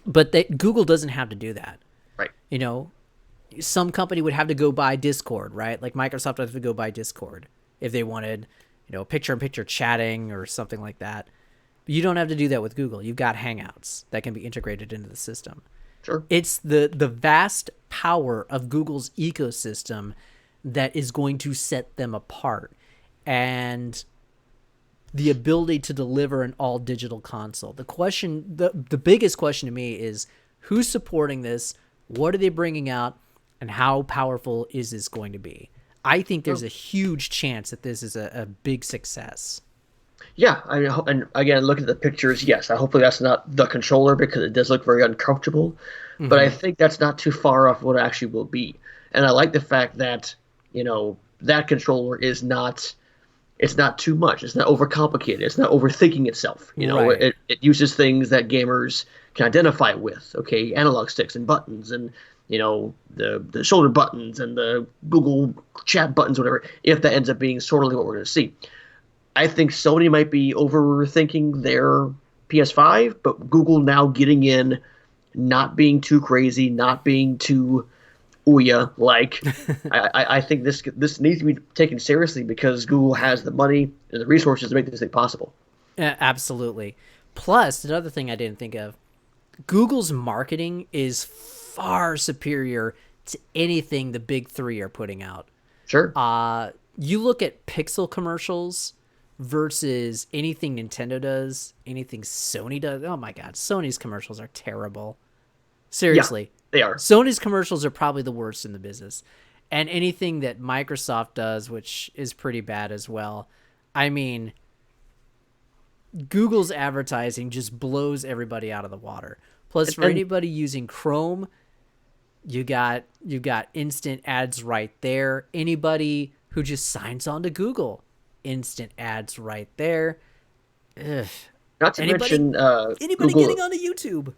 But Google doesn't have to do that. Right. Some company would have to go buy Discord, right? Like Microsoft has to go buy Discord if they wanted, picture-in-picture chatting or something like that. But you don't have to do that with Google. You've got Hangouts that can be integrated into the system. Sure. It's the vast power of Google's ecosystem that is going to set them apart. And the ability to deliver an all-digital console. The biggest question to me is who's supporting this, what are they bringing out, and how powerful is this going to be? I think there's a huge chance that this is a big success. Yeah, and again, looking at the pictures, yes, hopefully that's not the controller because it does look very uncomfortable, but I think that's not too far off what it actually will be. And I like the fact that, that controller is not... It's not too much. It's not overcomplicated. It's not overthinking itself. It uses things that gamers can identify with. Okay, analog sticks and buttons, and the shoulder buttons and the Google chat buttons, whatever. If that ends up being sort of what we're going to see, I think Sony might be overthinking their PS5, but Google now getting in, not being too crazy, not being too Ouya like. I think this needs to be taken seriously because Google has the money and the resources to make this thing possible. Absolutely. Plus, another thing I didn't think of, Google's marketing is far superior to anything the big three are putting out. Sure. You look at Pixel commercials versus anything Nintendo does, anything Sony does. Oh my God, Sony's commercials are terrible. Seriously. Yeah, they are. Sony's commercials are probably the worst in the business. And anything that Microsoft does, which is pretty bad as well. I mean, Google's advertising just blows everybody out of the water. Plus, for anybody using Chrome, you got instant ads right there. Anybody who just signs on to Google, instant ads right there. Ugh. Not to mention anybody Google getting onto YouTube.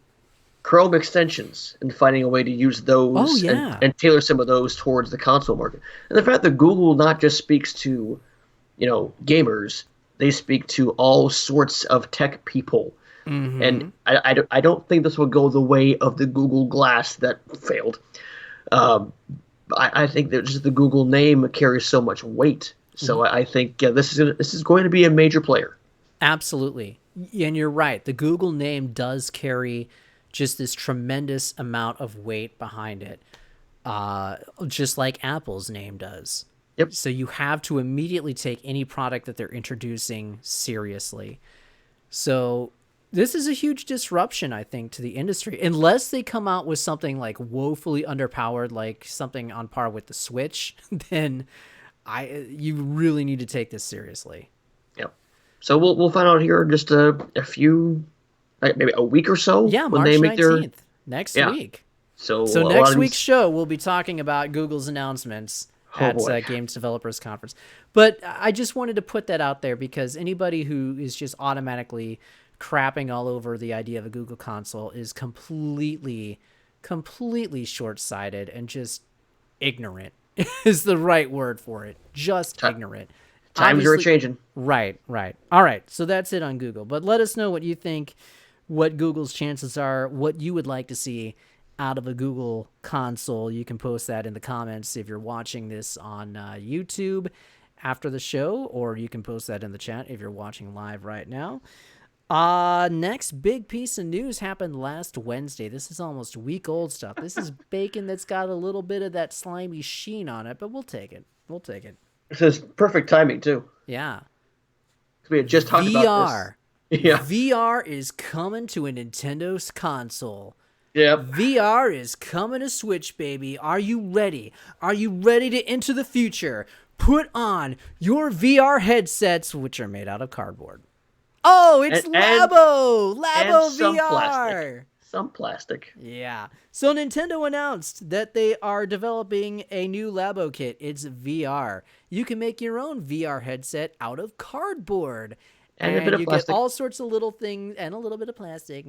Chrome extensions and finding a way to use those and tailor some of those towards the console market. And the fact that Google not just speaks to, gamers, they speak to all sorts of tech people. Mm-hmm. And I don't think this will go the way of the Google Glass that failed. I think that just the Google name carries so much weight. So I think this is going to be a major player. Absolutely. And you're right. The Google name does carry just this tremendous amount of weight behind it, just like Apple's name does. Yep. So you have to immediately take any product that they're introducing seriously. So this is a huge disruption, I think, to the industry. Unless they come out with something like woefully underpowered, like something on par with the Switch, then you really need to take this seriously. Yep. So we'll find out here in just a few, maybe a week or so. Yeah, when March they make 19th, next week. So next week's show, we'll be talking about Google's announcements at Games Developers Conference. But I just wanted to put that out there because anybody who is just automatically crapping all over the idea of a Google console is completely short-sighted and just ignorant is the right word for it. Just ignorant. Times are changing. Right. All right, so that's it on Google. But let us know what you think, what Google's chances are, what you would like to see out of a Google console. You can post that in the comments if you're watching this on YouTube after the show, or you can post that in the chat if you're watching live right now. Next big piece of news happened last Wednesday. This is almost week-old stuff. This is bacon that's got a little bit of that slimy sheen on it, but we'll take it. This is perfect timing, too. Yeah. We had just talked about this. Yeah. VR is coming to a Nintendo's console. Yep. VR is coming to Switch, baby. Are you ready? Are you ready to enter the future? Put on your VR headsets, which are made out of cardboard. Oh, it's Labo VR. Some plastic. Yeah. So Nintendo announced that they are developing a new Labo kit. It's VR. You can make your own VR headset out of cardboard. And a bit of plastic. Get all sorts of little things and a little bit of plastic.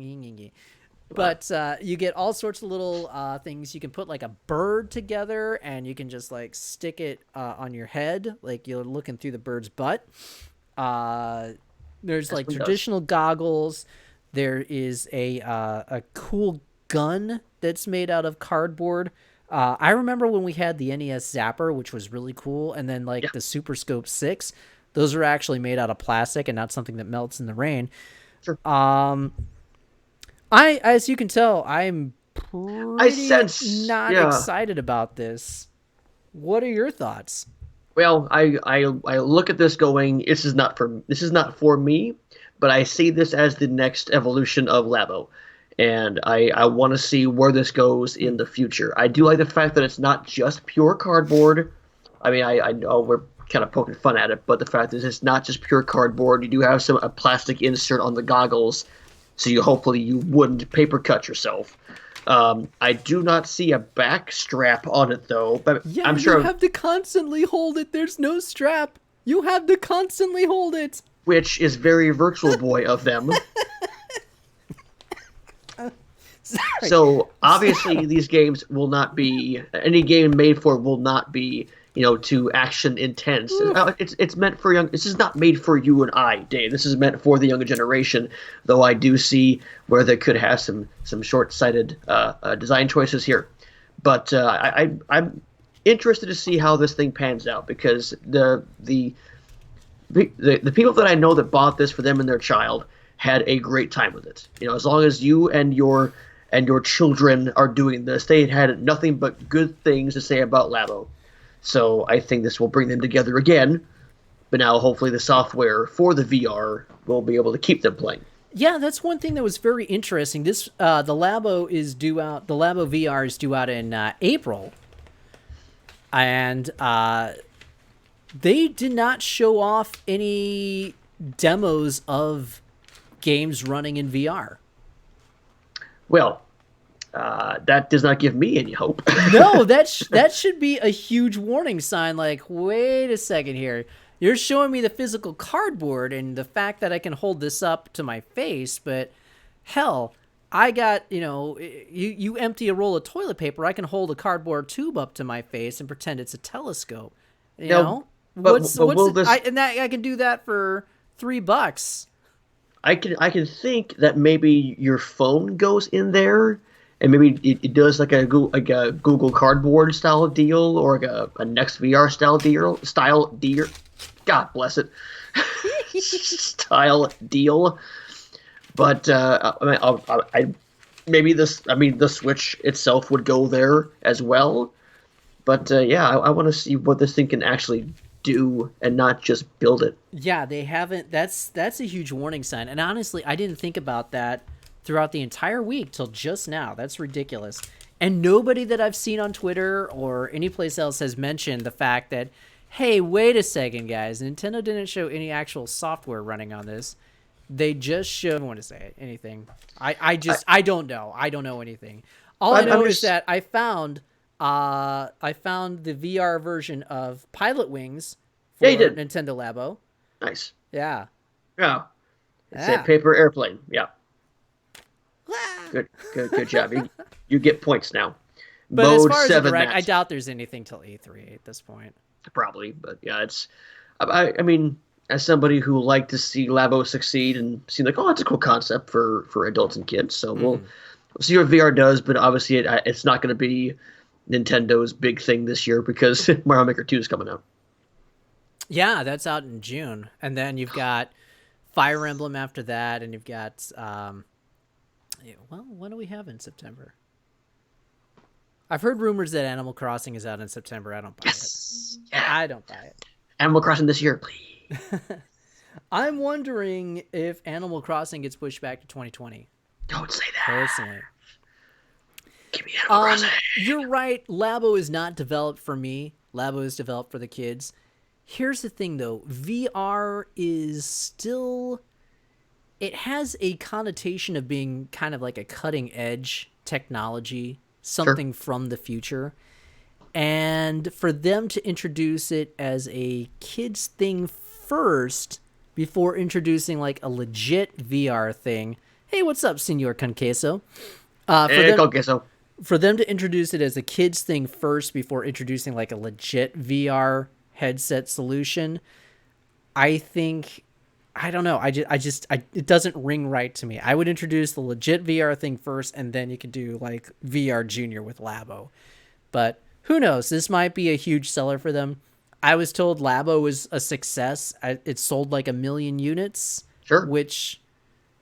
But you get all sorts of little things. You can put like a bird together and you can just like stick it on your head, like you're looking through the bird's butt. There's like traditional goggles. There is a cool gun that's made out of cardboard. I remember when we had the NES Zapper, which was really cool, and then the Super Scope 6. Those are actually made out of plastic and not something that melts in the rain. Sure. As you can tell, I'm not excited about this. What are your thoughts? Well, I look at this going, this is not for me, but I see this as the next evolution of Labo. And I want to see where this goes in the future. I do like the fact that it's not just pure cardboard. I mean, I know we're kind of poking fun at it, but the fact is it's not just pure cardboard. You do have a plastic insert on the goggles, so hopefully you wouldn't paper cut yourself. I do not see a back strap on it, though. But yeah, I'm sure you have to constantly hold it. There's no strap. You have to constantly hold it. Which is very Virtual Boy of them. So obviously these games will not be, any game made for will not be, to action intense. It's meant for this is not made for you and I, Dave. This is meant for the younger generation, though I do see where they could have some short-sighted design choices here. But I'm interested to see how this thing pans out because the people that I know that bought this for them and their child had a great time with it. As long as you and your children are doing this, they had nothing but good things to say about Labo. So I think this will bring them together again. But now hopefully the software for the VR will be able to keep them playing. Yeah, that's one thing that was very interesting. The Labo is due out. The Labo VR is due out in April, and they did not show off any demos of games running in VR. Well, that does not give me any hope. No, that should be a huge warning sign. Like, wait a second here. You're showing me the physical cardboard and the fact that I can hold this up to my face, but hell, I got, you empty a roll of toilet paper, I can hold a cardboard tube up to my face and pretend it's a telescope. You know? I can do that for $3. I can think that maybe your phone goes in there, and maybe it does like a Google Cardboard style deal or like a Next VR style deal. God bless it, style deal. But maybe the Switch itself would go there as well. But I want to see what this thing can actually do and not just build it. Yeah, they haven't. That's a huge warning sign. And honestly, I didn't think about that throughout the entire week till just now. That's ridiculous. And nobody that I've seen on Twitter or any place else has mentioned the fact that, hey, wait a second, guys. Nintendo didn't show any actual software running on this. They just showed. I don't want to say anything. I don't know. I don't know anything. All I know is that I found the VR version of Pilot Wings for Nintendo Labo. Nice. Yeah. Yeah. It's a paper airplane. Yeah. Good job. You get points now. But as far as the Direct, I doubt there's anything till E3 at this point. Probably, but yeah, it's. I mean, as somebody who liked to see Labo succeed and seemed like, that's a cool concept for adults and kids. So we'll see what VR does, but obviously it's not going to be Nintendo's big thing this year because Mario Maker 2 is coming out. Yeah, that's out in June, and then you've got Fire Emblem after that, and you've got what do we have in September? I've heard rumors that Animal Crossing is out in September. I don't buy it. Yeah. I don't buy it. Animal Crossing this year, please. I'm wondering if Animal Crossing gets pushed back to 2020. Don't say that. Personally. Give me Animal Crossing. You're right. Labo is not developed for me. Labo is developed for the kids. Here's the thing, though. VR is still... It has a connotation of being kind of like a cutting-edge technology, something from the future. And for them to introduce it as a kids thing first before introducing like a legit VR thing. Hey, what's up, Senor Conqueso? For them to introduce it as a kids thing first before introducing like a legit VR headset solution, I think, I don't know. It doesn't ring right to me. I would introduce the legit VR thing first, and then you could do like VR Junior with Labo. But who knows? This might be a huge seller for them. I was told Labo was a success. It sold like 1 million units, which,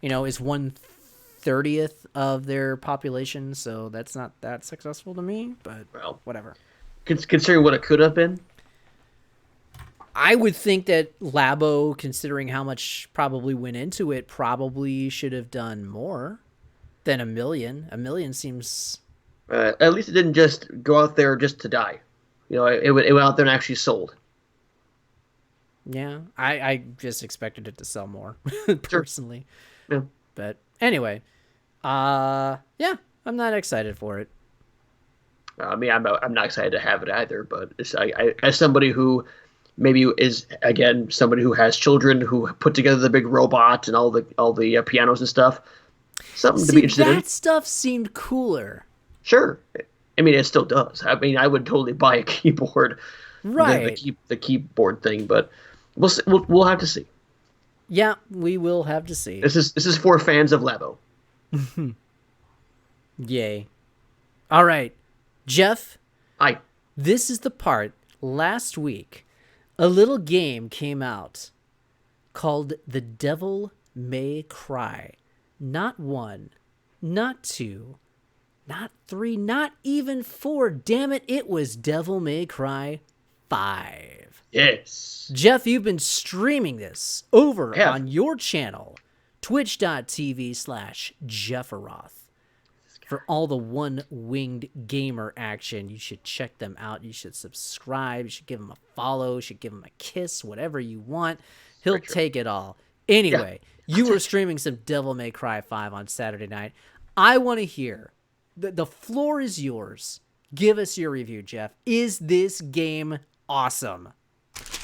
is 1/30th of their population. So that's not that successful to me, but whatever. Considering what it could have been. I would think that Labo, considering how much probably went into it, probably should have done more than 1 million. 1 million seems... at least it didn't just go out there just to die. It went out there and actually sold. Yeah, I just expected it to sell more, personally. Yeah. But anyway, I'm not excited for it. I mean, I'm not excited to have it either, but as somebody who... maybe is, again, somebody who has children who put together the big robot and all the pianos and stuff. Something to be interested in. That stuff seemed cooler. Sure. I mean, it still does. I mean, I would totally buy a keyboard. Right. The keyboard thing, but we'll have to see. Yeah, we will have to see. This is for fans of Labo. Yay. All right. Jeff, I this is the part. Last week, a little game came out called The Devil May Cry. Not 1, not 2, not 3, not even 4. Damn it, it was Devil May Cry 5. Yes. Jeff, you've been streaming this over I have. on your channel, twitch.tv/Jefferoth. For all the one-winged gamer action, you should check them out. You should subscribe. You should give him a follow. You should give him a kiss, whatever you want. He'll take it all. Anyway, you were streaming some Devil May Cry 5 on Saturday night. I want to hear. The floor is yours. Give us your review, Jeff. Is this game awesome?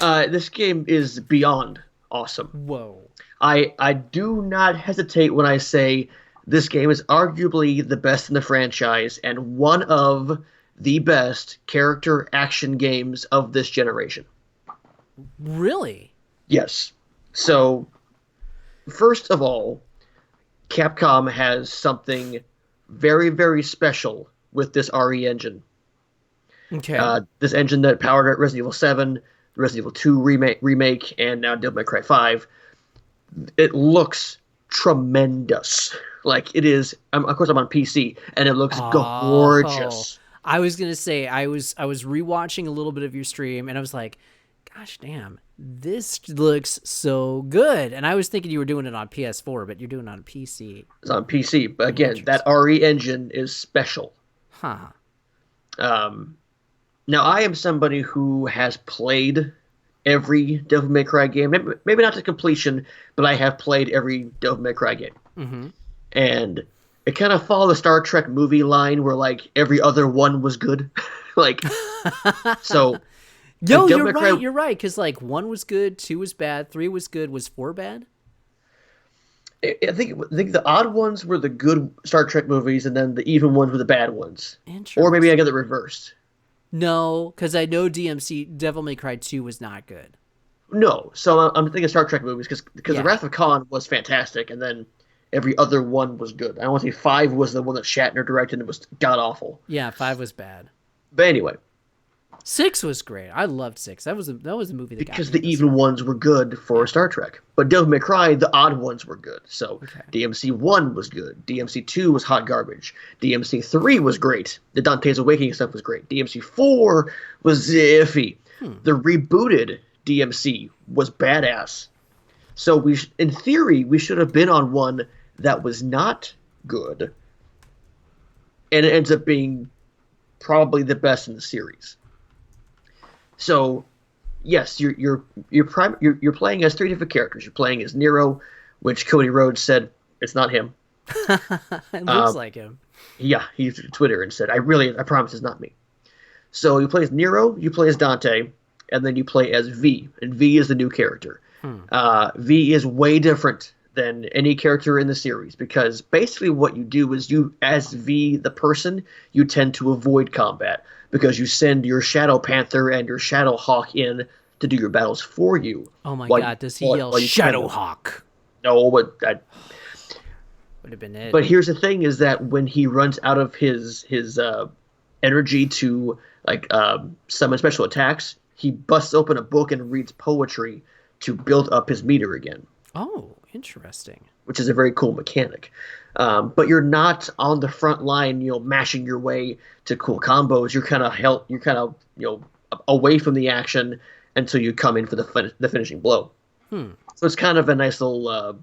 This game is beyond awesome. Whoa. I do not hesitate when I say this game is arguably the best in the franchise and one of the best character action games of this generation. Really? Yes. So, first of all, Capcom has something very, very special with this RE engine. Okay. This engine that powered Resident Evil 7, Resident Evil 2 remake, and now Devil May Cry 5. It looks tremendous. Like, it is. Of course, I'm on PC, and it looks gorgeous. I was gonna say I was rewatching a little bit of your stream, and I was like, "Gosh, damn, this looks so good." And I was thinking you were doing it on PS4, but you're doing it on PC. It's on PC, but again, that RE engine is special. Huh. Now, I am somebody who has played every Devil May Cry game. Maybe not to completion, but I have played every Devil May Cry game. Mm-hmm. And it kind of followed the Star Trek movie line where, like, every other one was good. Like, so... Yo, you're right, because, like, 1 was good, 2 was bad, 3 was good, was 4 bad? I think the odd ones were the good Star Trek movies, and then the even ones were the bad ones. Or maybe I got it reversed. No, because I know Devil May Cry 2 was not good. No, so I'm thinking Star Trek movies, because the Wrath of Khan was fantastic, and then every other one was good. I want to say 5 was the one that Shatner directed, and it was god-awful. Yeah, 5 was bad. But anyway... 6 was great. I loved 6. That was a movie that because the even ones were good for Star Trek. But Devil May Cry, the odd ones were good. So DMC 1 was good. DMC 2 was hot garbage. DMC 3 was great. The Dante's Awakening stuff was great. DMC 4 was iffy. The rebooted DMC was badass. So in theory, we should have been on one that was not good. And it ends up being probably the best in the series. So, yes, you're playing as 3 different characters. You're playing as Nero, which Cody Rhodes said it's not him. It looks like him. Yeah, he Twitter and said, I promise it's not me. So you play as Nero, you play as Dante, and then you play as V, and V is the new character. V is way different than any character in the series, because basically what you do is as V, the person, you tend to avoid combat, because you send your Shadow Panther and your Shadow Hawk in to do your battles for you. Oh my god, does he yell Shadow Hawk? No, but that would have been it. But here's the thing, is that when he runs out of his energy to summon special attacks, he busts open a book and reads poetry to build up his meter again. Oh, interesting. Which is a very cool mechanic. But you're not on the front line, mashing your way to cool combos. You're kind of away from the action until you come in for the finishing blow. So it's kind of a nice little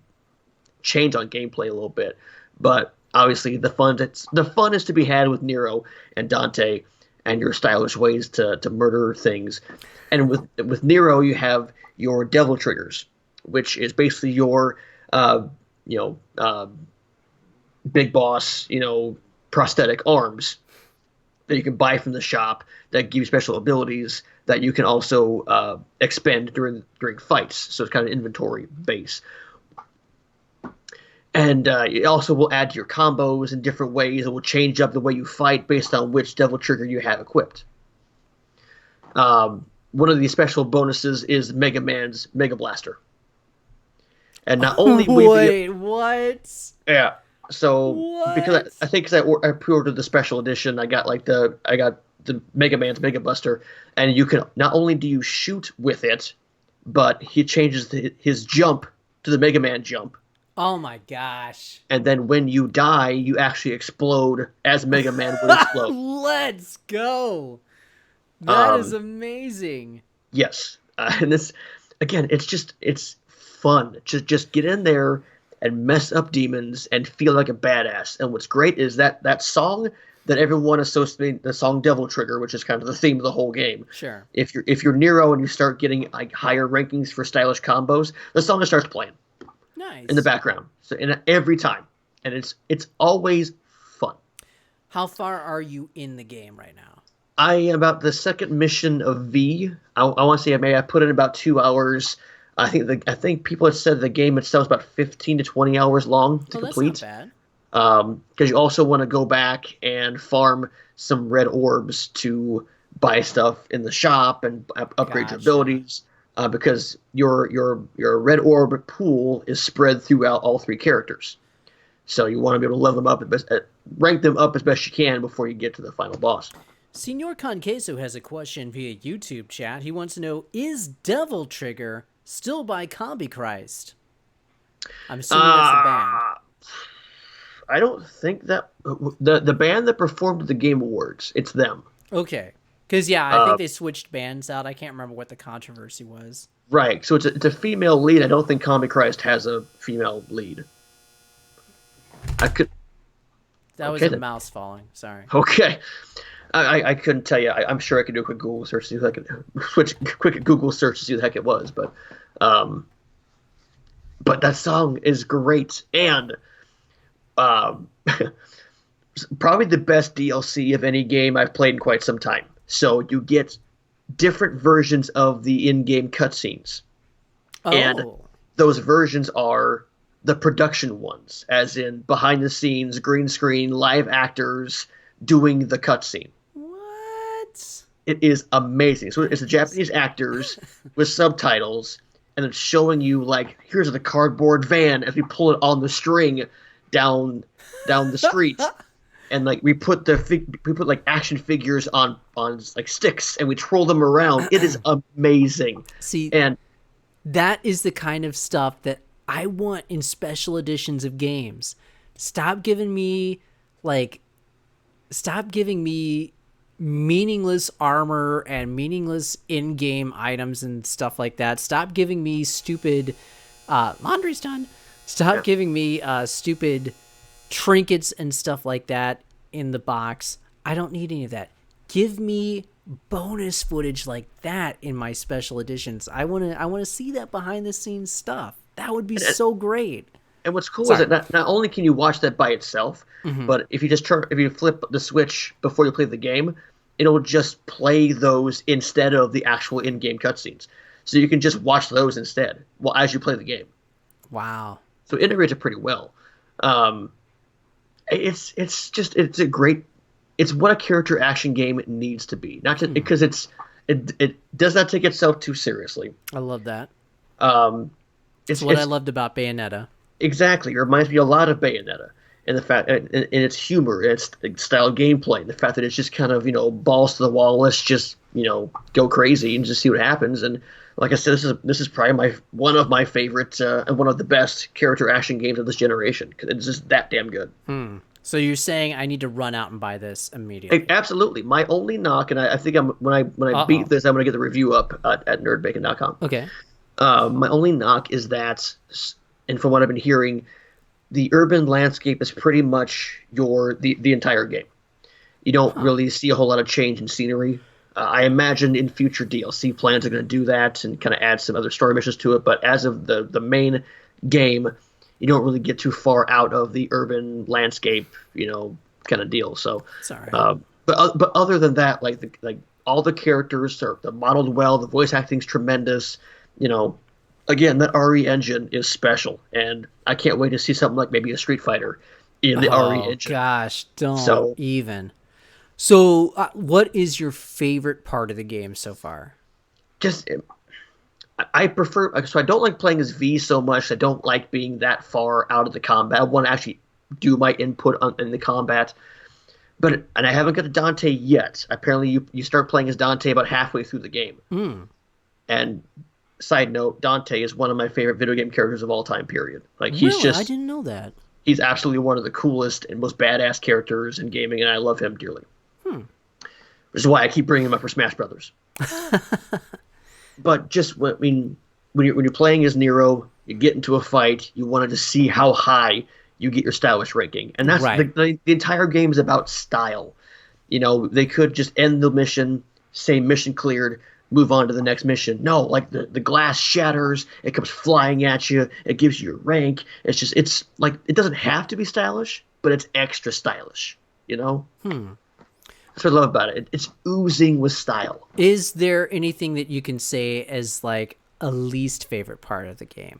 change on gameplay a little bit. But obviously the fun is to be had with Nero and Dante and your stylish ways to murder things. And with Nero, you have your devil triggers, which is basically your big boss, prosthetic arms that you can buy from the shop that give you special abilities that you can also expend during fights. So it's kind of inventory base. And it also will add to your combos in different ways. It will change up the way you fight based on which devil trigger you have equipped. One of the special bonuses is Mega Man's Mega Blaster. And not only what? Yeah. So because What? I think because I pre-ordered the special edition, I got the Mega Man's Mega Buster, and you can not only do you shoot with it, but he changes his jump to the Mega Man jump, Oh my gosh. and then when you die, you actually explode as Mega Man would explode. Let's go. That is Um, amazing. yes, and this again, it's fun. Just get in there and mess up demons and feel like a badass. And what's great is that song that everyone associates the song Devil Trigger, which is kind of the theme of the whole game. Sure. If you're Nero and you start getting like higher rankings for stylish combos, the song just starts playing in the Nice. background. So every time, and it's always fun. How far are you in the game right now? I am about the second mission of V. I want to say I put in about 2 hours. I think people have said the game itself is about 15 to 20 hours long to Oh, that's not complete. bad. Because you also want to go back and farm some red orbs to buy stuff in the shop and upgrade your Gotcha. abilities. Because your red orb pool is spread throughout all three characters, so you want to be able to level them up, rank them up as best you can before you get to the final boss. Senor Conqueso has a question via YouTube chat. He wants to know, is Devil Trigger still by Combi Christ? I'm assuming that's the band. Uh, I don't think that the band that performed at the Game Awards, it's them. Okay. Because, yeah, I Uh, think they switched bands out. I can't remember what the controversy was. right. So it's a female lead. I don't think Comic Christ has a female lead. I could. That was Okay a then. mouse falling. Sorry. Okay. I couldn't tell you. I'm sure I could do a quick Google search to see who I could switch quick Google search to see who the heck it was, um, but that song is great and um, probably the best DLC of any game I've played in quite some time. So you get different versions of the in-game cutscenes, and Oh. those versions are the production ones, as in behind the scenes, green screen, live actors doing the cutscene. What? It is amazing. So it's the Japanese actors with subtitles, and it's showing you like here's the cardboard van as we pull it on the string down the street, and like we put like action figures on like sticks and we twirl them around. It is amazing, See, and that is the kind of stuff that I want in special editions of games. Stop giving me, like, stop giving me meaningless armor and meaningless in-game items and stuff like that. Stop giving me stupid laundry's done. Stop giving me stupid trinkets and stuff like that in the box. I don't need any of that. Give me bonus footage like that in my special editions. I want to see that behind the scenes stuff. That would be so great. And what's cool Sorry. is that not only can you watch that by itself, but if you flip the switch before you play the game, it'll just play those instead of the actual in-game cutscenes. So you can just watch those instead, well, as you play the game. Wow. So it integrates it pretty well. Um, it's a great, it's what a character action game needs to be. Not just because it does not take itself too seriously. I love that. It's What I loved about Bayonetta. exactly. It reminds me a lot of Bayonetta, and the fact, in its humor, its style of gameplay, the fact that it's just kind of balls to the wall. Let's just go crazy and just see what happens. And like I said, this is probably one of my favorite and one of the best character action games of this generation because it's just that damn good. So you're saying I need to run out and buy this immediately? Absolutely. My only knock, and I think when I beat this, I'm gonna get the review up at nerdbacon.com. Okay. My only knock is that, and from what I've been hearing, the urban landscape is pretty much the entire game. You don't really see a whole lot of change in scenery. I imagine in future DLC plans are going to do that and kind of add some other story missions to it. But as of the main game, you don't really get too far out of the urban landscape, kind of deal. So, Sorry. but other than that, like all the characters are modeled well. The voice acting's tremendous. Again, that RE engine is special, and I can't wait to see something like maybe a Street Fighter in the RE engine. Gosh, don't So- even. So, what is your favorite part of the game so far? Just I prefer, so I don't like playing as V so much. I don't like being that far out of the combat. I want to actually do my input in the combat. And I haven't got to Dante yet. Apparently, you start playing as Dante about halfway through the game. And side note, Dante is one of my favorite video game characters of all time. Period. Like Really, I didn't know that. He's absolutely one of the coolest and most badass characters in gaming, and I love him dearly. Which is why I keep bringing him up for Smash Brothers. But just when you're playing as Nero, you get into a fight, you wanted to see how high you get your stylish ranking, and that's Right. the entire game is about style. They could just end the mission, say mission cleared, move on to the next mission. No, like the glass shatters, it comes flying at you, it gives you your rank. It's like it doesn't have to be stylish, but it's extra stylish. That's what I love about it. It's oozing with style. Is there anything that you can say as like a least favorite part of the game?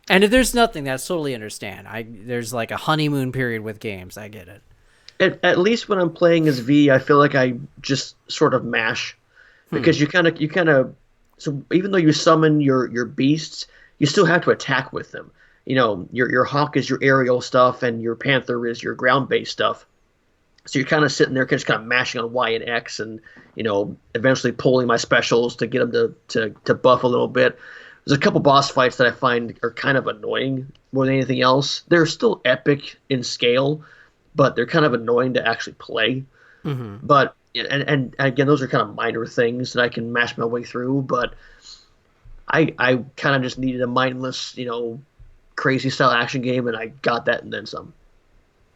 And if there's nothing, that's totally understand. There's like a honeymoon period with games. I get it. At least when I'm playing as V, I feel like I just sort of mash, because you kind of so even though you summon your beasts, you still have to attack with them. Your hawk is your aerial stuff, and your panther is your ground based stuff. So you're kind of sitting there, just kind of mashing on Y and X, and eventually pulling my specials to get them to buff a little bit. There's a couple boss fights that I find are kind of annoying more than anything else. They're still epic in scale, but they're kind of annoying to actually play. But and again, those are kind of minor things that I can mash my way through. But I kind of just needed a mindless, crazy style action game, and I got that and then some.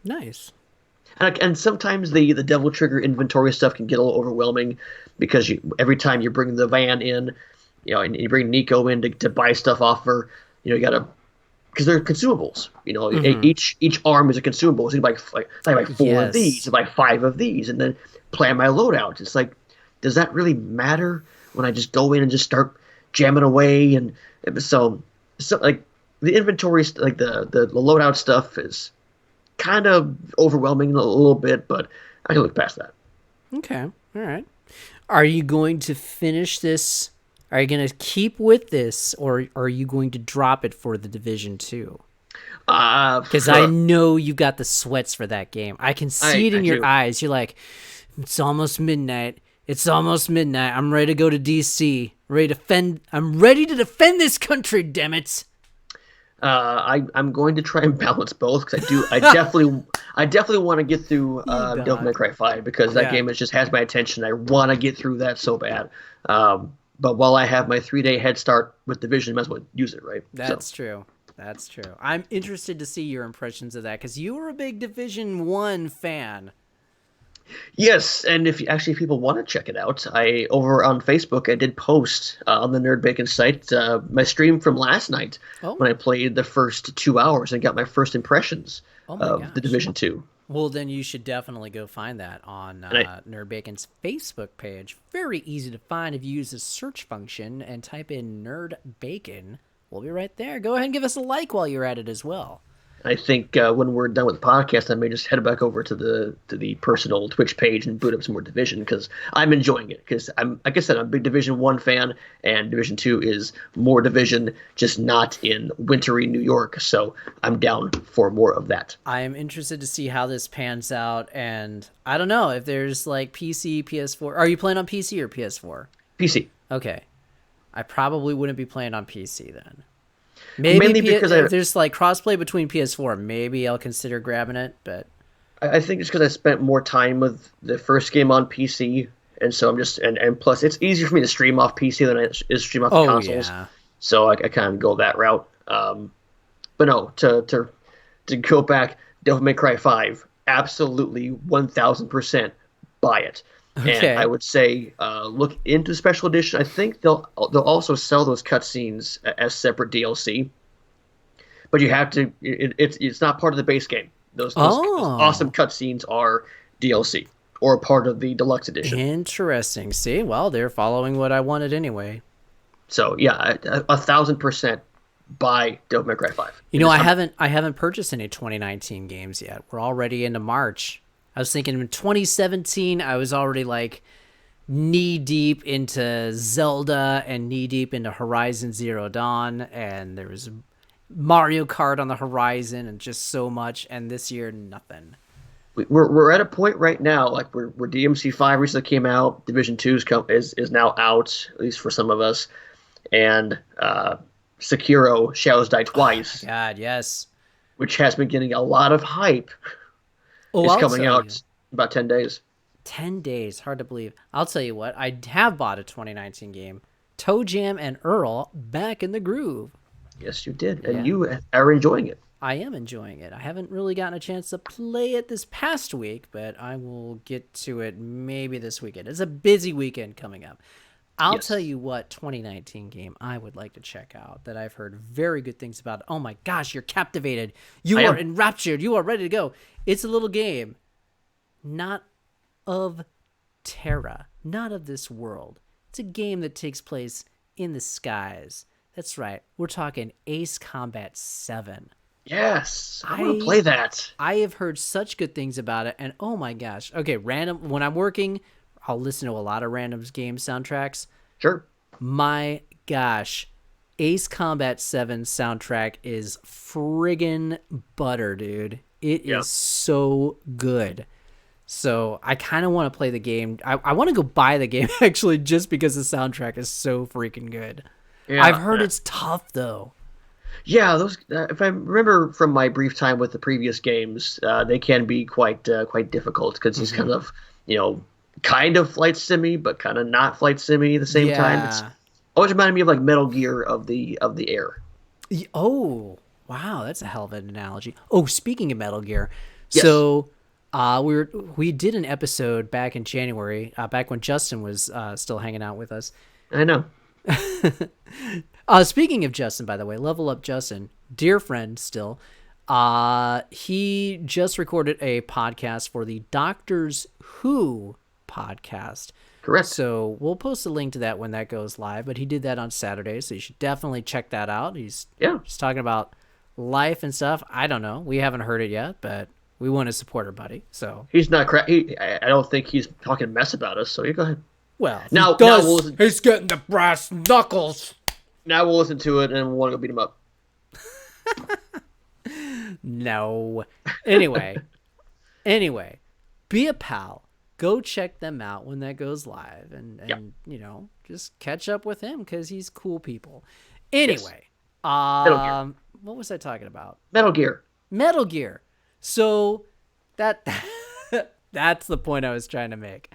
Nice. And sometimes the Devil Trigger inventory stuff can get a little overwhelming, because every time you bring the van in, and you bring Nico in to buy stuff off her, you got to, because they're consumables. Each arm is a consumable. So you buy like 4 of these, you buy 5 of these, and then plan my loadout. It's like, does that really matter when I just go in and just start jamming away? And so like the inventory, like the loadout stuff is kind of overwhelming a little bit, but I can look past that. Okay. All right. Are you going to finish this? Are you going to keep with this, or are you going to drop it for the Division 2? Because I know you got the sweats for that game. I can see it in your eyes. You're like, it's almost midnight. It's almost midnight. I'm ready to go to DC. I'm ready to defend this country, damn it. I'm going to try and balance both, because I definitely want to get through Devil May Cry 5, because that game just has my attention. I want to get through that so bad. But while I have my 3-day head start with Division, I might as well use it, right? That's true. That's true. I'm interested to see your impressions of that, because you were a big Division 1 fan. Yes, and if people want to check it out, over on Facebook, I did post on the Nerd Bacon site my stream from last night when I played the first 2 hours and got my first impressions of the Division 2. Well, then you should definitely go find that on Nerd Bacon's Facebook page. Very easy to find if you use the search function and type in Nerd Bacon. We'll be right there. Go ahead and give us a like while you're at it as well. I think when we're done with the podcast, I may just head back over to the personal Twitch page and boot up some more Division, because I'm enjoying it. Because like I said, I'm a big Division 1 fan, and Division 2 is more Division, just not in wintry New York. So I'm down for more of that. I am interested to see how this pans out, and I don't know if there's like PC, PS4. Are you playing on PC or PS4? PC. Okay. I probably wouldn't be playing on PC then. Maybe mainly because if there's like crossplay between PS4, maybe I'll consider grabbing it. But I think it's because I spent more time with the first game on PC, and so I'm just and plus it's easier for me to stream off PC than it is stream off the consoles. Yeah. So I kind of go that route. But no, to go back, Devil May Cry 5, absolutely 1,000% buy it. Okay. And I would say look into Special Edition. I think they'll also sell those cutscenes as separate DLC. But you have to. It's not part of the base game. Those awesome cutscenes are DLC or part of the deluxe edition. Interesting. See, well, they're following what I wanted anyway. So yeah, 1,000% buy Devil May Cry 5. I haven't purchased any 2019 games yet. We're already into March. I was thinking in 2017, I was already like knee deep into Zelda and knee deep into Horizon Zero Dawn, and there was Mario Kart on the horizon and just so much, and this year nothing. We're at a point right now, like where DMC5 recently came out, Division 2 is now out, at least for some of us, and Sekiro Shadows Die Twice, God, yes. which has been getting a lot of hype, Oh, is I'll coming tell out you. in about 10 days. 10 days, hard to believe. I'll tell you what, I have bought a 2019 game. Toe Jam and Earl back in the groove. Yes, you did, and Yeah. you are enjoying it. I am enjoying it. I haven't really gotten a chance to play it this past week, but I will get to it maybe this weekend. It's a busy weekend coming up. I'll Yes. tell you what 2019 game I would like to check out that I've heard very good things about. Oh my gosh, you're captivated. You I are am. enraptured. You are ready to go. It's a little game, not of Terra, not of this world. It's a game that takes place in the skies. That's right. We're talking Ace Combat 7. Yes, I want to play that. I have heard such good things about it, and oh my gosh. Okay, random. When I'm working, I'll listen to a lot of random game soundtracks. Sure. My gosh, Ace Combat 7 soundtrack is friggin' butter, dude. It Yeah. is so good. So I kind of want to play the game. I want to go buy the game actually, just because the soundtrack is so freaking good. Yeah. I've heard it's tough though. Yeah, those. If I remember from my brief time with the previous games, they can be quite difficult because it's kind of kind of flight simmy, but kind of not flight simmy at the same time. It's Yeah. always reminded me of like Metal Gear of the air. Oh, wow, that's a hell of an analogy. Oh, speaking of Metal Gear, Yes. so we did an episode back in January, back when Justin was still hanging out with us. I know. Speaking of Justin, by the way, Level Up Justin, dear friend still, he just recorded a podcast for the Doctors Who podcast. Correct. So we'll post a link to that when that goes live, but he did that on Saturday, so you should definitely check that out. He's just talking about life and stuff. I don't know. We haven't heard it yet, but we want to support our buddy. So He's not I don't think he's talking mess about us. So you go ahead. well, if Now he does, we'll listen, he's getting the brass knuckles. now we'll listen to it and we'll want to go beat him up. No. Anyway, be a pal. Go check them out when that goes live, and just catch up with him because he's cool people. Anyway, Gear. what was I talking about? Metal Gear. Metal Gear. So that that's the point I was trying to make.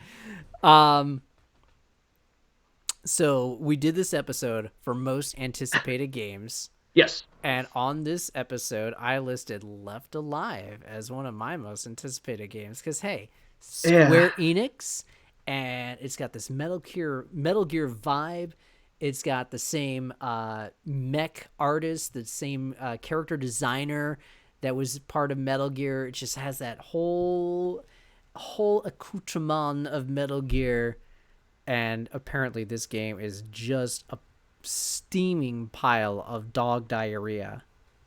So we did this episode for most anticipated games. Yes. And on this episode, I listed Left Alive as one of my most anticipated games because, hey, Square Enix, and it's got this Metal Gear vibe. It's got the same mech artist, the same character designer that was part of Metal Gear. It just has that whole accoutrement of Metal Gear. And apparently this game is just a steaming pile of dog diarrhea.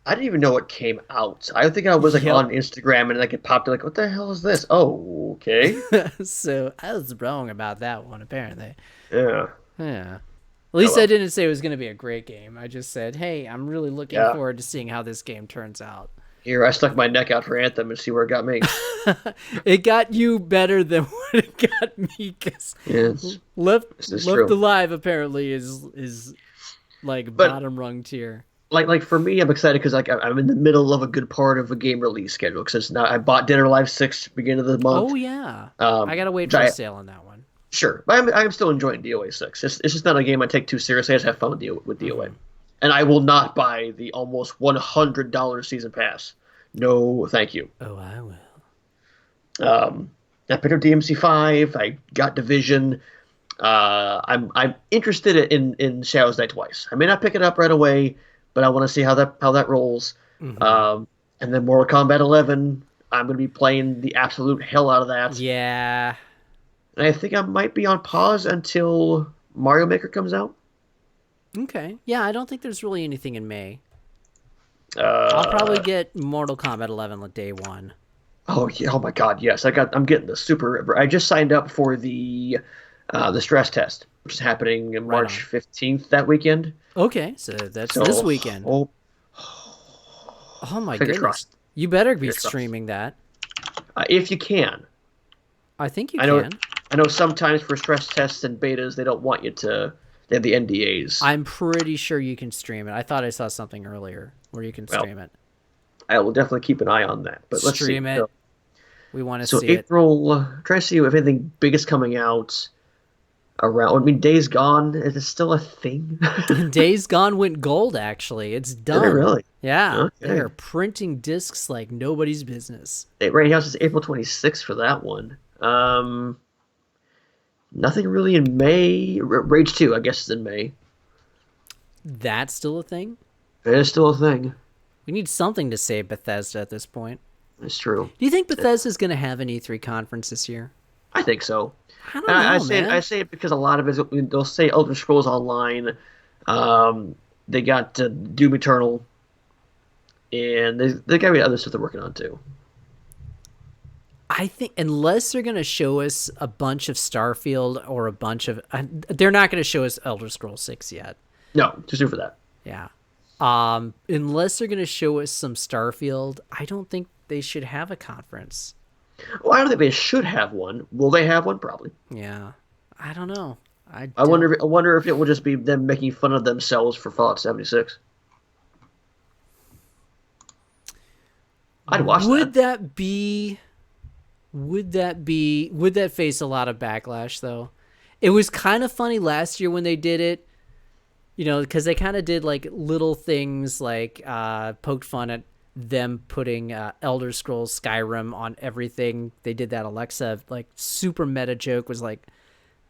I didn't even know it came out. I think I was like on Instagram and like it popped up like, what the hell is this? Oh, okay. So I was wrong about that one, apparently. Yeah. At least I didn't say it was going to be a great game. I just said, hey, I'm really looking forward to seeing how this game turns out. Here, I stuck my neck out for Anthem and see where it got me. It got you better than what it got me. Cause Left Alive apparently is like bottom rung tier. Like for me, I'm excited because like I'm in the middle of a good part of a game release schedule because now I bought Dead or Alive 6 beginning of the month. Oh yeah, I gotta wait for a sale on that one. Sure, but I'm still enjoying DOA 6. It's just not a game I take too seriously. I just have fun with DOA, and I will not buy the almost $100 season pass. No, thank you. Oh, I will. I picked up DMC5. I got Division. I'm interested in Shadows Die Twice. I may not pick it up right away, but I want to see how that rolls. And then Mortal Kombat 11. I'm going to be playing the absolute hell out of that. Yeah. And I think I might be on pause until Mario Maker comes out. Okay. Yeah, I don't think there's really anything in May. I'll probably get Mortal Kombat 11 like day one. Oh yeah! Oh my God! Yes, I'm getting the super. I just signed up for the stress test, which is happening March 15th that weekend. Okay, so that's this weekend. Oh my Fingers goodness. crossed. You better be Fingers crossed. streaming that. If you can. I think you I know. can. I know sometimes for stress tests and betas, they don't want you to. They have the NDAs. I'm pretty sure you can stream it. I thought I saw something earlier where you can Well, stream it. I will definitely keep an eye on that. But let's see. Stream it. We want to So see it. April, try to see if anything big is coming out around. I mean, Days Gone is it still a thing? Days Gone went gold, actually. It's done. Did it really? Yeah. Okay. They are printing discs like nobody's business. Right now it's April 26th for that one. Nothing really in May. Rage 2, I guess, is in May. That's still a thing? It is still a thing. We need something to save Bethesda at this point. It's true. Do you think Bethesda's going to have an E3 conference this year? I think so. I don't know, man. I say it because a lot of it, they'll say Elder Scrolls Online. They got Doom Eternal. And they got other stuff they're working on, too. I think unless they're going to show us a bunch of Starfield or a bunch of... they're not going to show us Elder Scrolls 6 yet. No, too soon for that. Yeah. Unless they're going to show us some Starfield, I don't think they should have a conference. Well, I don't think they should have one. Will they have one? Probably. Yeah. I don't know. I wonder if it will just be them making fun of themselves for Fallout 76. I'd watch that. Would that face a lot of backlash, though? It was kind of funny last year when they did it, because they kind of did like little things like poked fun at them putting Elder Scrolls Skyrim on everything. They did that Alexa like super meta joke was like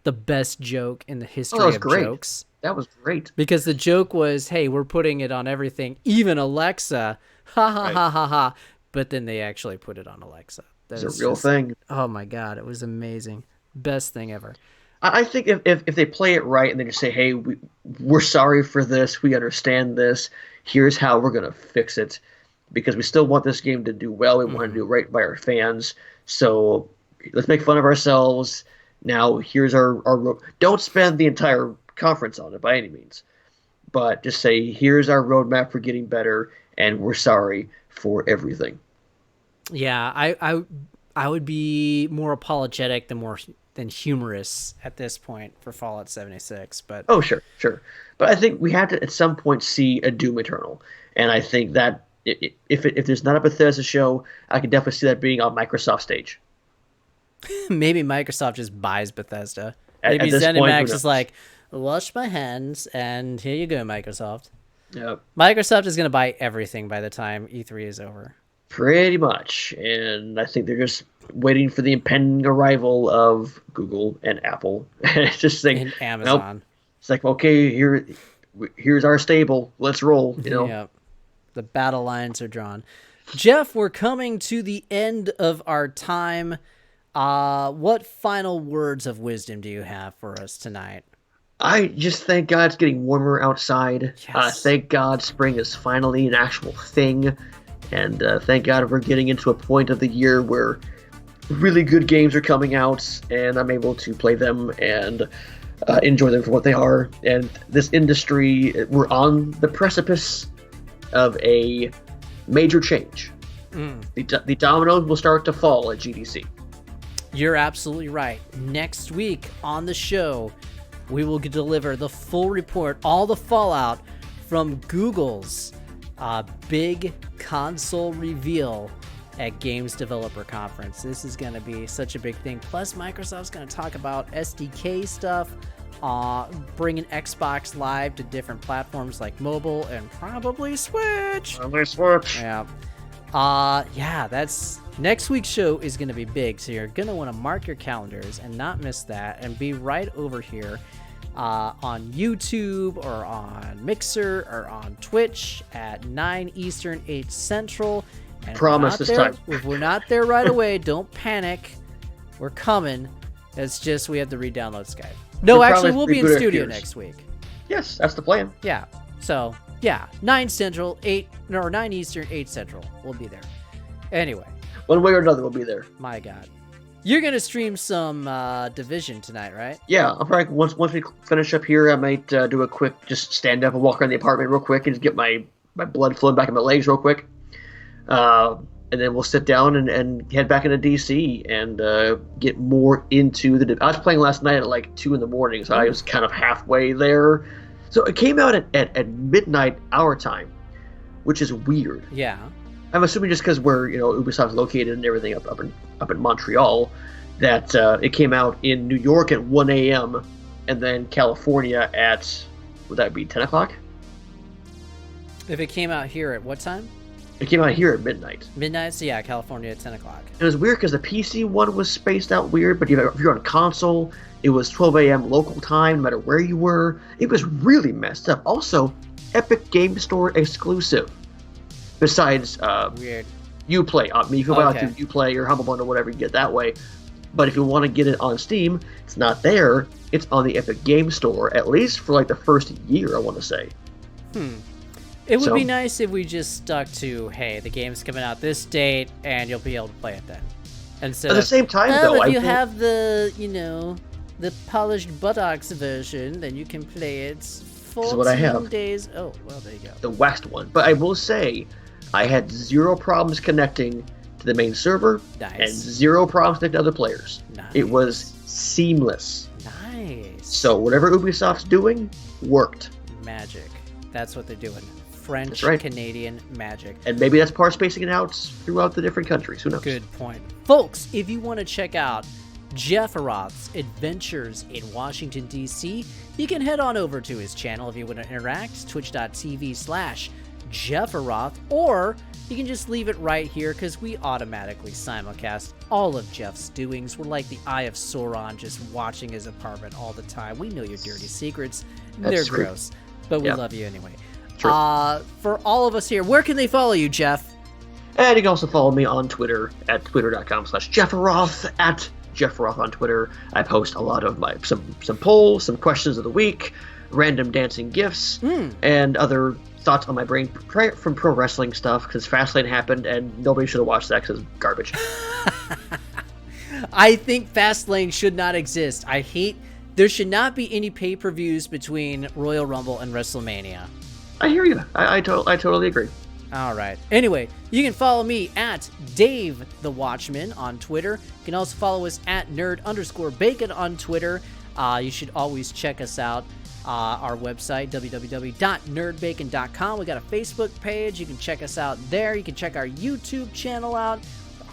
the best joke in the history of jokes. That was great. Because the joke was, hey, we're putting it on everything, even Alexa. Ha ha ha ha ha. But then they actually put it on Alexa. It's a real thing. Oh my God, it was amazing. Best thing ever. I think if they play it right and they just say, hey, we're sorry for this, we understand this, here's how we're going to fix it, because we still want this game to do well, we want to do right by our fans, so let's make fun of ourselves. Now, here's our don't spend the entire conference on it by any means, but just say, here's our roadmap for getting better, and we're sorry for everything. Yeah, I would be more apologetic than humorous at this point for Fallout 76, but oh sure, but I think we have to at some point see a Doom Eternal, and I think that if there's not a Bethesda show, I can definitely see that being on Microsoft stage. Maybe Microsoft just buys Bethesda. Maybe ZeniMax is like, wash my hands, and here you go, Microsoft. Yep. Microsoft is going to buy everything by the time E3 is over. Pretty much, and I think they're just waiting for the impending arrival of Google and Apple. It's just saying, and Amazon. Nope. It's like, okay, here's our stable. Let's roll. Yep. The battle lines are drawn. Jeff, we're coming to the end of our time. What final words of wisdom do you have for us tonight? I just thank God it's getting warmer outside. Yes. Thank God spring is finally an actual thing. And thank God we're getting into a point of the year where really good games are coming out, and I'm able to play them and enjoy them for what they are. And this industry, we're on the precipice of a major change. The dominoes will start to fall at GDC. You're absolutely right. Next week on the show, we will deliver the full report, all the fallout from Google's big console reveal at Games Developer Conference. This is going to be such a big thing. Plus, Microsoft's going to talk about SDK stuff, bringing Xbox Live to different platforms like mobile and probably Switch. Yeah. That's next week's show is going to be big, so you're going to want to mark your calendars and not miss that, and be right over here on YouTube or on Mixer or on Twitch at 9 Eastern, 8 Central. And promise this time. If we're not there right away, don't panic. We're coming. It's just we have to re-download Skype. No, actually, we'll be in studio next week. Yes, that's the plan. Yeah. So, 9 Central, 9 Eastern, 8 Central. We'll be there. Anyway. One way or another, we'll be there. My God. You're going to stream some Division tonight, right? Yeah, I'll probably, once we finish up here, I might do a quick, just stand up and walk around the apartment real quick and just get my blood flowing back in my legs real quick. And then we'll sit down and head back into DC and get more into the. I was playing last night at like 2 in the morning, so I was kind of halfway there. So it came out at midnight our time, which is weird. Yeah. I'm assuming just because where Ubisoft's located and everything up in Montreal, that it came out in New York at 1 a.m. and then California at, would that be 10 o'clock? If it came out here at what time? It came out here at midnight. Midnight, so yeah, California at 10 o'clock. It was weird because the PC one was spaced out weird, but if you're on console, it was 12 a.m. local time, no matter where you were. It was really messed up. Also, Epic Game Store exclusive. Besides, weird. Uplay. I mean, you can buy it through Uplay or Humble Bundle, whatever, you get that way. But if you want to get it on Steam, it's not there. It's on the Epic Game Store, at least for like the first year, I want to say. It would be nice if we just stuck to, hey, the game's coming out this date, and you'll be able to play it then. Instead at the same time, though, if you have the, the polished buttocks version, then you can play it 14 days. Oh, well, there you go. The waxed one. But I will say, I had 0 problems connecting to the main server, and 0 problems connecting to other players. Nice. It was seamless. Nice. So whatever Ubisoft's doing, worked. Magic. That's what they're doing. French, Canadian magic. And maybe that's part of spacing it out throughout the different countries. Who knows? Good point. Folks, if you want to check out Jeff Roth's adventures in Washington, D.C., you can head on over to his channel if you want to interact, twitch.tv/Jeff Roth, or you can just leave it right here because we automatically simulcast all of Jeff's doings. We're like the Eye of Sauron, just watching his apartment all the time. We know your dirty secrets. They're gross, but we love you anyway. True. For all of us here, where can they follow you, Jeff? And you can also follow me on Twitter at twitter.com/JeffRoth, at Jeff Roth on Twitter. I post a lot of some polls, some questions of the week, random dancing gifs, and other thoughts on my brain from pro wrestling stuff, because Fastlane happened and nobody should have watched that because it's garbage. I think Fastlane should not exist. There should not be any pay-per-views between Royal Rumble and WrestleMania. I hear you. I totally agree. All right. Anyway, you can follow me at Dave the Watchman on Twitter. You can also follow us at nerd_bacon on Twitter. You should always check us out. Our website, www.nerdbacon.com. We got a Facebook page. You can check us out there. You can check our YouTube channel out.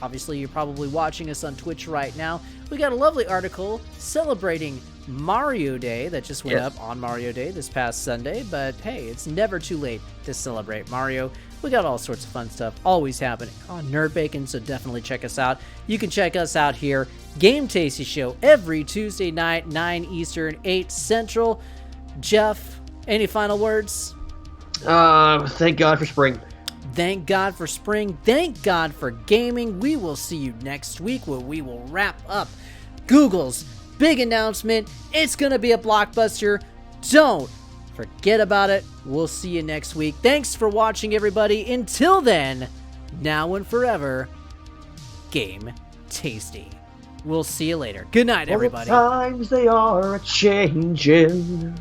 Obviously, you're probably watching us on Twitch right now. We got a lovely article celebrating Mario Day that just went up on Mario Day this past Sunday, but hey, it's never too late to celebrate Mario. We got all sorts of fun stuff always happening on Nerd Bacon, so definitely check us out. You can check us out here, Game Tasty Show, every Tuesday night, 9 Eastern, 8 Central. Jeff, any final words? Thank God for spring. Thank God for spring. Thank God for gaming. We will see you next week where we will wrap up Google's big announcement. It's going to be a blockbuster. Don't forget about it. We'll see you next week. Thanks for watching, everybody. Until then, now and forever, Game Tasty. We'll see you later. Good night, everybody. All the times they are a-changin'.